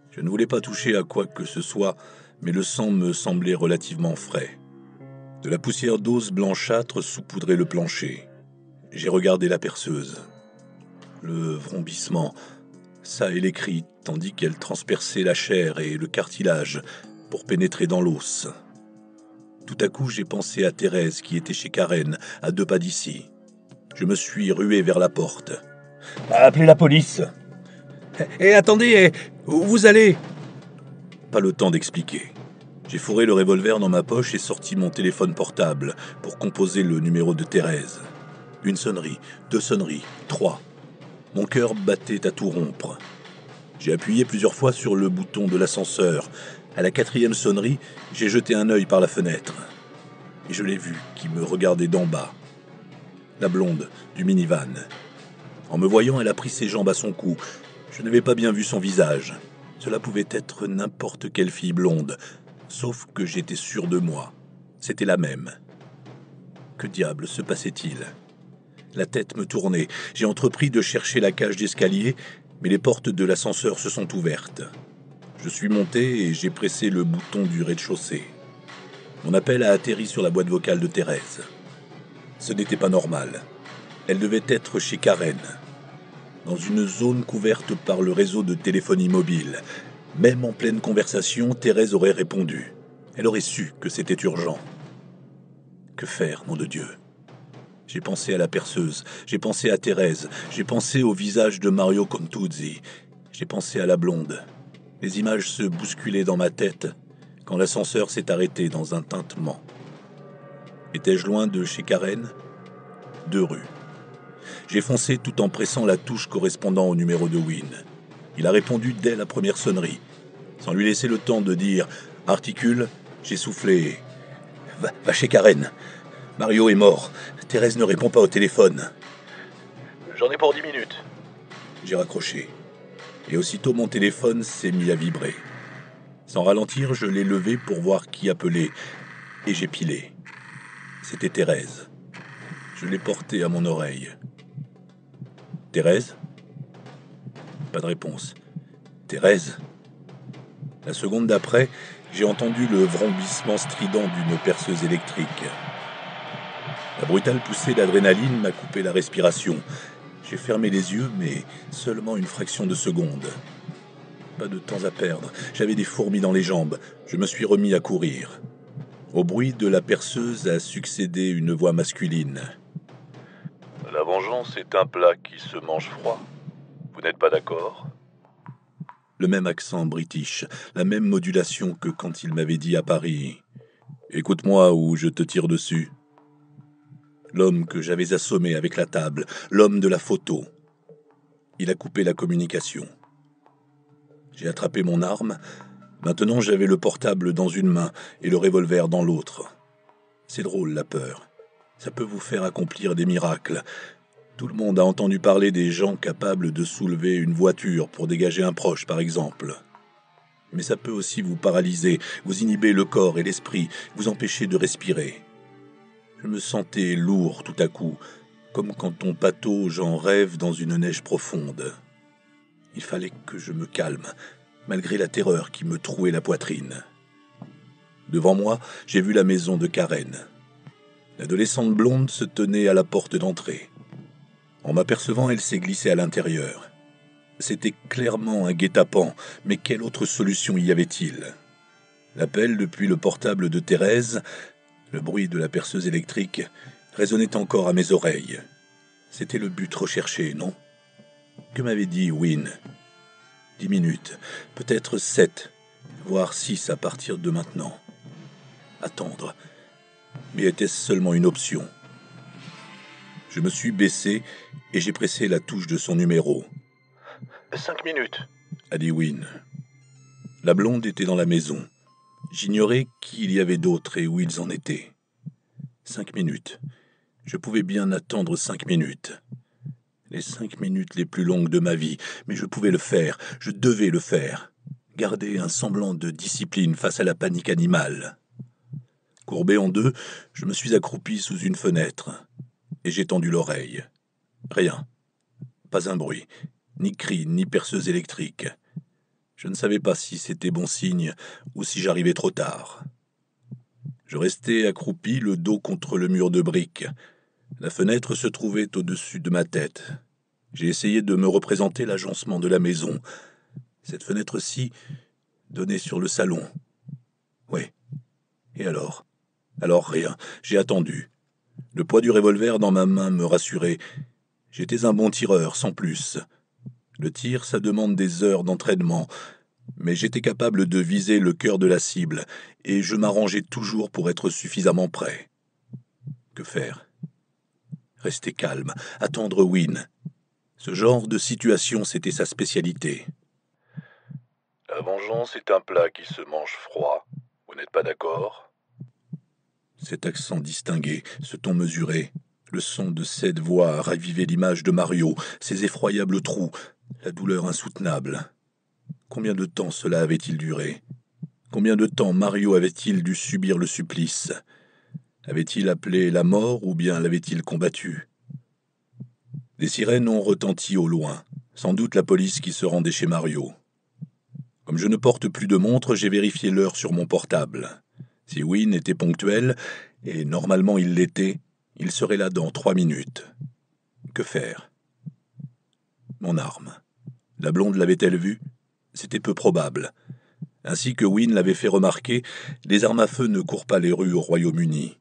Je ne voulais pas toucher à quoi que ce soit, mais le sang me semblait relativement frais. De la poussière d'os blanchâtre saupoudrait le plancher. J'ai regardé la perceuse. Le vrombissement, ça et les cris, tandis qu'elle transperçait la chair et le cartilage pour pénétrer dans l'os. Tout à coup, j'ai pensé à Thérèse qui était chez Karen, à 2 pas d'ici. Je me suis rué vers la porte. « Appelez la police !»« Attendez, où vous allez ?» Pas le temps d'expliquer. J'ai fourré le revolver dans ma poche et sorti mon téléphone portable pour composer le numéro de Thérèse. 1 sonnerie, 2 sonneries, 3. Mon cœur battait à tout rompre. J'ai appuyé plusieurs fois sur le bouton de l'ascenseur. À la 4e sonnerie, j'ai jeté un œil par la fenêtre. Et je l'ai vue, qui me regardait d'en bas. La blonde, du minivan. En me voyant, elle a pris ses jambes à son cou. Je n'avais pas bien vu son visage. Cela pouvait être n'importe quelle fille blonde, sauf que j'étais sûr de moi. C'était la même. Que diable se passait-il ? La tête me tournait. J'ai entrepris de chercher la cage d'escalier, mais les portes de l'ascenseur se sont ouvertes. Je suis monté et j'ai pressé le bouton du rez-de-chaussée. Mon appel a atterri sur la boîte vocale de Thérèse. Ce n'était pas normal. Elle devait être chez Karen, dans une zone couverte par le réseau de téléphonie mobile. Même en pleine conversation, Thérèse aurait répondu. Elle aurait su que c'était urgent. Que faire, nom de Dieu ? J'ai pensé à la perceuse, j'ai pensé à Thérèse, j'ai pensé au visage de Mario Contuzzi, j'ai pensé à la blonde. Les images se bousculaient dans ma tête quand l'ascenseur s'est arrêté dans un tintement. Étais-je loin de chez Karen ? 2 rues. J'ai foncé tout en pressant la touche correspondant au numéro de Wynne. Il a répondu dès la première sonnerie. Sans lui laisser le temps de dire « articule », j'ai soufflé « Va chez Karen. Mario est mort. Thérèse ne répond pas au téléphone. » « J'en ai pour 10 minutes. » J'ai raccroché. Et aussitôt mon téléphone s'est mis à vibrer. Sans ralentir, je l'ai levé pour voir qui appelait. Et j'ai pilé. C'était Thérèse. Je l'ai portée à mon oreille. « Thérèse ?» Pas de réponse. « Thérèse ?» La seconde d'après, j'ai entendu le vrombissement strident d'une perceuse électrique. La brutale poussée d'adrénaline m'a coupé la respiration. J'ai fermé les yeux, mais seulement une fraction de seconde. Pas de temps à perdre. J'avais des fourmis dans les jambes. Je me suis remis à courir. Au bruit de la perceuse a succédé une voix masculine. « La vengeance est un plat qui se mange froid. Vous n'êtes pas d'accord ? » Le même accent british, la même modulation que quand il m'avait dit à Paris « Écoute-moi ou je te tire dessus ». L'homme que j'avais assommé avec la table, l'homme de la photo. Il a coupé la communication. J'ai attrapé mon arme. Maintenant, j'avais le portable dans une main et le revolver dans l'autre. C'est drôle, la peur. Ça peut vous faire accomplir des miracles. Tout le monde a entendu parler des gens capables de soulever une voiture pour dégager un proche, par exemple. Mais ça peut aussi vous paralyser, vous inhiber le corps et l'esprit, vous empêcher de respirer. Je me sentais lourd tout à coup, comme quand on patauge en rêve dans une neige profonde. Il fallait que je me calme, malgré la terreur qui me trouait la poitrine. Devant moi, j'ai vu la maison de Karen. L'adolescente blonde se tenait à la porte d'entrée. En m'apercevant, elle s'est glissée à l'intérieur. C'était clairement un guet-apens, mais quelle autre solution y avait-il ? L'appel depuis le portable de Thérèse, le bruit de la perceuse électrique, résonnait encore à mes oreilles. C'était le but recherché, non ? Que m'avait dit Wynne ? 10 minutes, peut-être 7, voire 6 à partir de maintenant. Attendre. Mais était-ce seulement une option ? Je me suis baissé et j'ai pressé la touche de son numéro. 5 minutes, a dit Wynne. La blonde était dans la maison. J'ignorais qui il y avait d'autres et où ils en étaient. 5 minutes. Je pouvais bien attendre 5 minutes. Les 5 minutes les plus longues de ma vie, mais je pouvais le faire, je devais le faire. Garder un semblant de discipline face à la panique animale. Courbé en deux, je me suis accroupi sous une fenêtre, et j'ai tendu l'oreille. Rien. Pas un bruit, ni cri, ni perceuse électrique. Je ne savais pas si c'était bon signe ou si j'arrivais trop tard. Je restais accroupi, le dos contre le mur de briques. La fenêtre se trouvait au-dessus de ma tête. J'ai essayé de me représenter l'agencement de la maison. Cette fenêtre-ci donnait sur le salon. Oui. Et alors ? Alors rien. J'ai attendu. Le poids du revolver dans ma main me rassurait. J'étais un bon tireur, sans plus. Le tir, ça demande des heures d'entraînement. Mais j'étais capable de viser le cœur de la cible, et je m'arrangeais toujours pour être suffisamment prêt. Que faire ? Rester calme, attendre Wynne. Ce genre de situation, c'était sa spécialité. La vengeance est un plat qui se mange froid. Vous n'êtes pas d'accord ? Cet accent distingué, ce ton mesuré, le son de cette voix a ravivé l'image de Mario, ses effroyables trous, la douleur insoutenable. Combien de temps cela avait-il duré ? Combien de temps Mario avait-il dû subir le supplice ? Avait-il appelé la mort ou bien l'avait-il combattu ? Des sirènes ont retenti au loin, sans doute la police qui se rendait chez Mario. Comme je ne porte plus de montre, j'ai vérifié l'heure sur mon portable. Si Wynne était ponctuel, et normalement il l'était, il serait là dans 3 minutes. Que faire ? Mon arme. La blonde l'avait-elle vue ? C'était peu probable. Ainsi que Wynne l'avait fait remarquer, les armes à feu ne courent pas les rues au Royaume-Uni.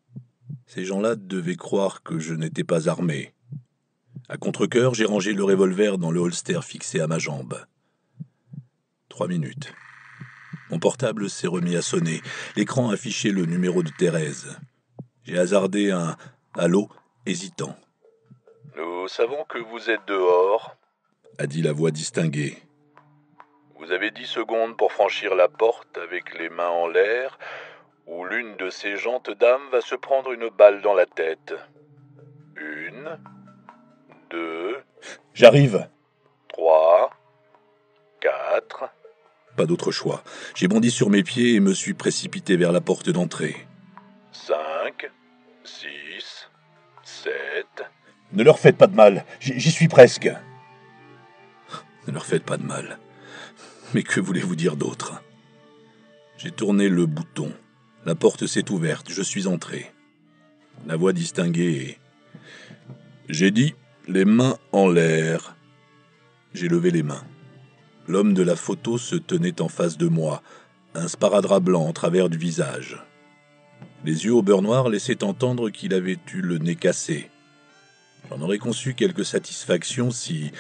Ces gens-là devaient croire que je n'étais pas armé. À contre-cœur, j'ai rangé le revolver dans le holster fixé à ma jambe. 3 minutes. Mon portable s'est remis à sonner. L'écran affichait le numéro de Thérèse. J'ai hasardé un « allô » hésitant. « Nous savons que vous êtes dehors, » a dit la voix distinguée. « Vous avez 10 secondes pour franchir la porte avec les mains en l'air, ou l'une de ces gentes dames va se prendre une balle dans la tête. 1, 2... J'arrive. 3, 4... Pas d'autre choix. J'ai bondi sur mes pieds et me suis précipité vers la porte d'entrée. 5, 6, 7... Ne leur faites pas de mal, j'y suis presque. Ne leur faites pas de mal. Mais que voulez-vous dire d'autre ? J'ai tourné le bouton. La porte s'est ouverte, je suis entré. La voix distinguée est... J'ai dit, les mains en l'air. J'ai levé les mains. L'homme de la photo se tenait en face de moi, un sparadrap blanc en travers du visage. Les yeux au beurre noir laissaient entendre qu'il avait eu le nez cassé. J'en aurais conçu quelque satisfaction si,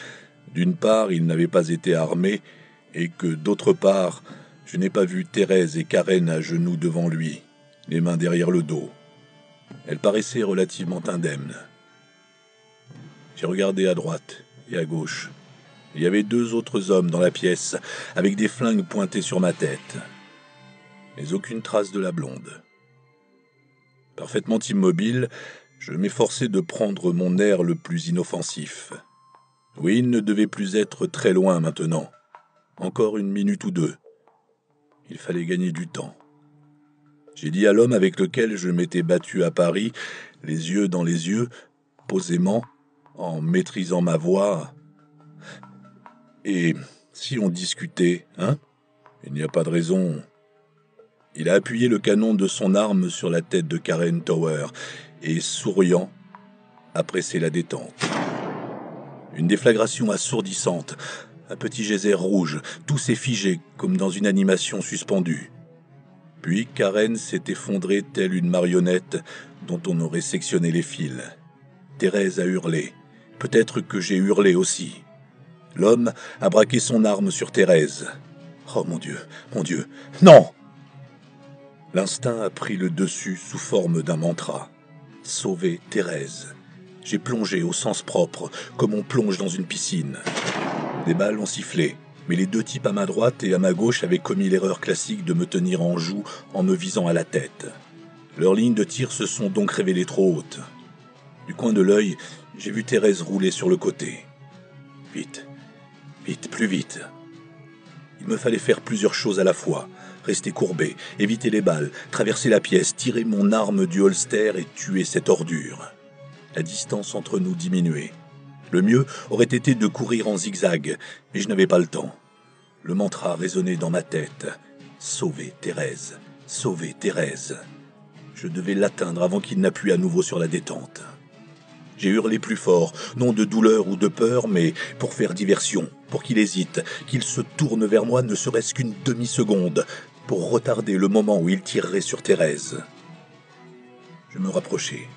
d'une part, il n'avait pas été armé, et que, d'autre part, je n'ai pas vu Thérèse et Karen à genoux devant lui, les mains derrière le dos. Elles paraissaient relativement indemnes. J'ai regardé à droite et à gauche. Il y avait 2 autres hommes dans la pièce, avec des flingues pointés sur ma tête. Mais aucune trace de la blonde. Parfaitement immobile, je m'efforçais de prendre mon air le plus inoffensif. Wynne ne devait plus être très loin maintenant. Encore 1 minute ou 2. Il fallait gagner du temps. J'ai dit à l'homme avec lequel je m'étais battu à Paris, les yeux dans les yeux, posément, en maîtrisant ma voix... Et si on discutait, hein ? Il n'y a pas de raison. Il a appuyé le canon de son arme sur la tête de Karen Tower et, souriant, a pressé la détente. Une déflagration assourdissante, un petit geyser rouge, tout s'est figé comme dans une animation suspendue. Puis Karen s'est effondrée telle une marionnette dont on aurait sectionné les fils. Thérèse a hurlé. Peut-être que j'ai hurlé aussi. L'homme a braqué son arme sur Thérèse. Oh mon Dieu, non ! L'instinct a pris le dessus sous forme d'un mantra. Sauver Thérèse. J'ai plongé au sens propre, comme on plonge dans une piscine. Des balles ont sifflé, mais les 2 types à ma droite et à ma gauche avaient commis l'erreur classique de me tenir en joue en me visant à la tête. Leurs lignes de tir se sont donc révélées trop hautes. Du coin de l'œil, j'ai vu Thérèse rouler sur le côté. Vite, vite, plus vite. Il me fallait faire plusieurs choses à la fois. Rester courbé, éviter les balles, traverser la pièce, tirer mon arme du holster et tuer cette ordure. La distance entre nous diminuait. Le mieux aurait été de courir en zigzag, mais je n'avais pas le temps. Le mantra résonnait dans ma tête. Sauver Thérèse, sauver Thérèse. Je devais l'atteindre avant qu'il n'appuie à nouveau sur la détente. J'ai hurlé plus fort, non de douleur ou de peur, mais pour faire diversion, pour qu'il hésite, qu'il se tourne vers moi ne serait-ce qu'une demi-seconde, pour retarder le moment où il tirerait sur Thérèse. Je me rapprochai.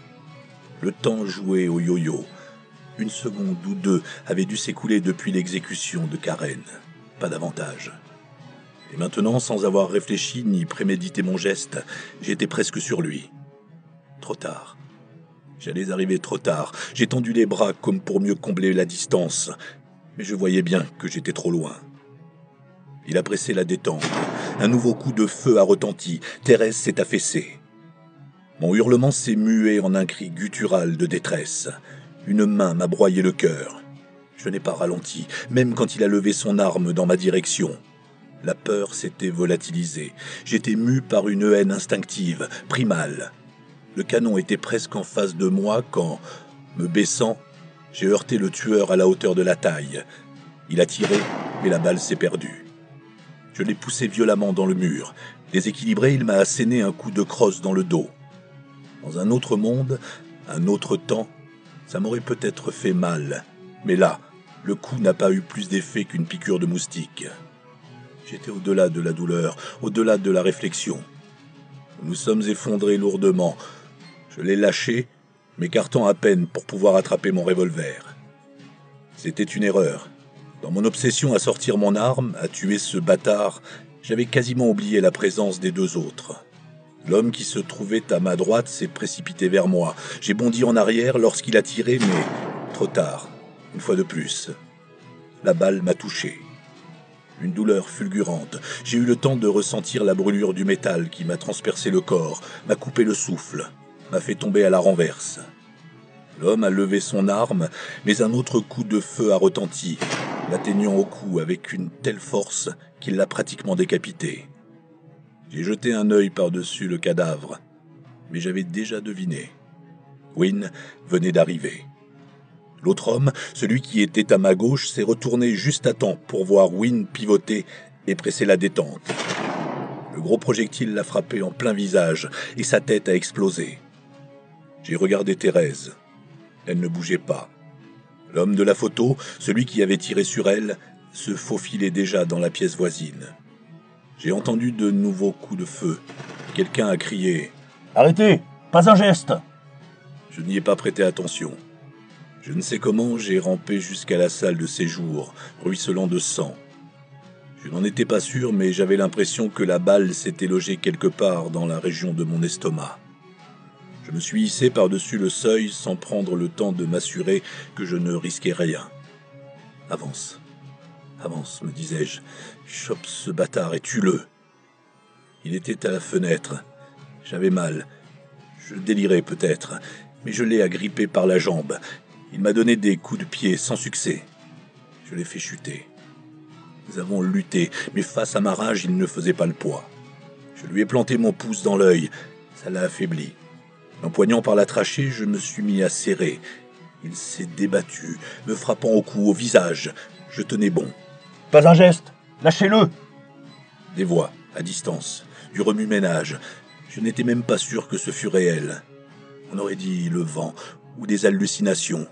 Le temps jouait au yo-yo. Une seconde ou deux avait dû s'écouler depuis l'exécution de Karen, pas davantage. Et maintenant, sans avoir réfléchi ni prémédité mon geste, j'étais presque sur lui. Trop tard. J'allais arriver trop tard. J'ai tendu les bras comme pour mieux combler la distance, mais je voyais bien que j'étais trop loin. Il a pressé la détente. Un nouveau coup de feu a retenti. Thérèse s'est affaissée. Mon hurlement s'est mué en un cri guttural de détresse. Une main m'a broyé le cœur. Je n'ai pas ralenti, même quand il a levé son arme dans ma direction. La peur s'était volatilisée. J'étais mu par une haine instinctive, primale. Le canon était presque en face de moi quand, me baissant, j'ai heurté le tueur à la hauteur de la taille. Il a tiré, mais la balle s'est perdue. Je l'ai poussé violemment dans le mur. Déséquilibré, il m'a asséné un coup de crosse dans le dos. Dans un autre monde, un autre temps, ça m'aurait peut-être fait mal. Mais là, le coup n'a pas eu plus d'effet qu'une piqûre de moustique. J'étais au-delà de la douleur, au-delà de la réflexion. Nous nous sommes effondrés lourdement. Je l'ai lâché, m'écartant à peine pour pouvoir attraper mon revolver. C'était une erreur. Dans mon obsession à sortir mon arme, à tuer ce bâtard, j'avais quasiment oublié la présence des deux autres. L'homme qui se trouvait à ma droite s'est précipité vers moi. J'ai bondi en arrière lorsqu'il a tiré, mais trop tard, une fois de plus. La balle m'a touché. Une douleur fulgurante. J'ai eu le temps de ressentir la brûlure du métal qui m'a transpercé le corps, m'a coupé le souffle, m'a fait tomber à la renverse. L'homme a levé son arme, mais un autre coup de feu a retenti, l'atteignant au cou avec une telle force qu'il l'a pratiquement décapité. J'ai jeté un œil par-dessus le cadavre, mais j'avais déjà deviné. Wynne venait d'arriver. L'autre homme, celui qui était à ma gauche, s'est retourné juste à temps pour voir Wynne pivoter et presser la détente. Le gros projectile l'a frappé en plein visage et sa tête a explosé. J'ai regardé Thérèse. Elle ne bougeait pas. L'homme de la photo, celui qui avait tiré sur elle, se faufilait déjà dans la pièce voisine. J'ai entendu de nouveaux coups de feu. Quelqu'un a crié « Arrêtez! Pas un geste !» Je n'y ai pas prêté attention. Je ne sais comment j'ai rampé jusqu'à la salle de séjour, ruisselant de sang. Je n'en étais pas sûr, mais j'avais l'impression que la balle s'était logée quelque part dans la région de mon estomac. Je me suis hissé par-dessus le seuil sans prendre le temps de m'assurer que je ne risquais rien. « Avance, avance, me disais-je. Chope ce bâtard et tue-le. » Il était à la fenêtre. J'avais mal. Je délirais peut-être, mais je l'ai agrippé par la jambe. Il m'a donné des coups de pied sans succès. Je l'ai fait chuter. Nous avons lutté, mais face à ma rage, il ne faisait pas le poids. Je lui ai planté mon pouce dans l'œil. Ça l'a affaibli. L'empoignant par la trachée, je me suis mis à serrer. Il s'est débattu, me frappant au cou, au visage. Je tenais bon. « Pas un geste! Lâchez-le !» Des voix, à distance, du remue-ménage. Je n'étais même pas sûr que ce fût réel. On aurait dit le vent ou des hallucinations.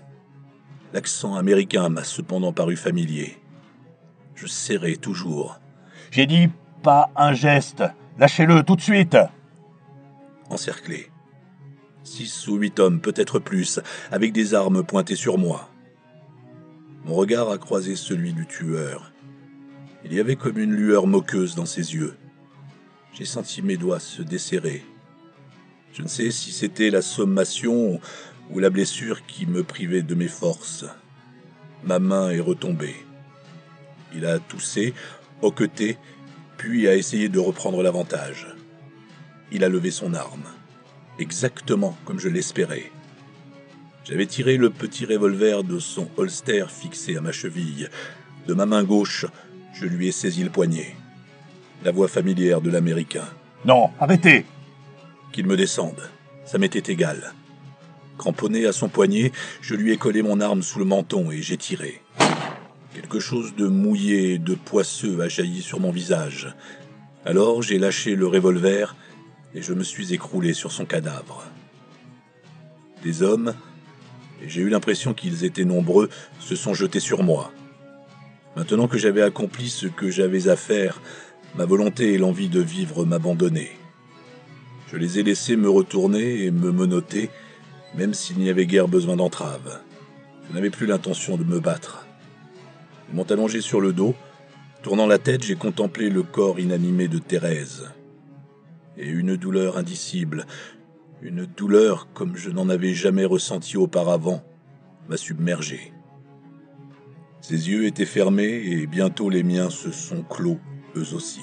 L'accent américain m'a cependant paru familier. Je serrais toujours. « J'ai dit pas un geste! Lâchez-le tout de suite !» Encerclé. 6 ou 8 hommes, peut-être plus, avec des armes pointées sur moi. Mon regard a croisé celui du tueur. Il y avait comme une lueur moqueuse dans ses yeux. J'ai senti mes doigts se desserrer. Je ne sais si c'était la sommation ou la blessure qui me privait de mes forces. Ma main est retombée. Il a toussé, hoqueté, puis a essayé de reprendre l'avantage. Il a levé son arme, exactement comme je l'espérais. J'avais tiré le petit revolver de son holster fixé à ma cheville. De ma main gauche, je lui ai saisi le poignet. La voix familière de l'Américain. « Non, arrêtez !» Qu'il me descende, ça m'était égal. Cramponné à son poignet, je lui ai collé mon arme sous le menton et j'ai tiré. Quelque chose de mouillé et de poisseux a jailli sur mon visage. Alors j'ai lâché le revolver et je me suis écroulé sur son cadavre. Des hommes, et j'ai eu l'impression qu'ils étaient nombreux, se sont jetés sur moi. Maintenant que j'avais accompli ce que j'avais à faire, ma volonté et l'envie de vivre m'abandonnaient. Je les ai laissés me retourner et me menotter, même s'il n'y avait guère besoin d'entrave. Je n'avais plus l'intention de me battre. Ils m'ont allongé sur le dos. Tournant la tête, j'ai contemplé le corps inanimé de Thérèse. Et une douleur indicible, une douleur comme je n'en avais jamais ressenti auparavant, m'a submergé. Ses yeux étaient fermés et bientôt les miens se sont clos, eux aussi.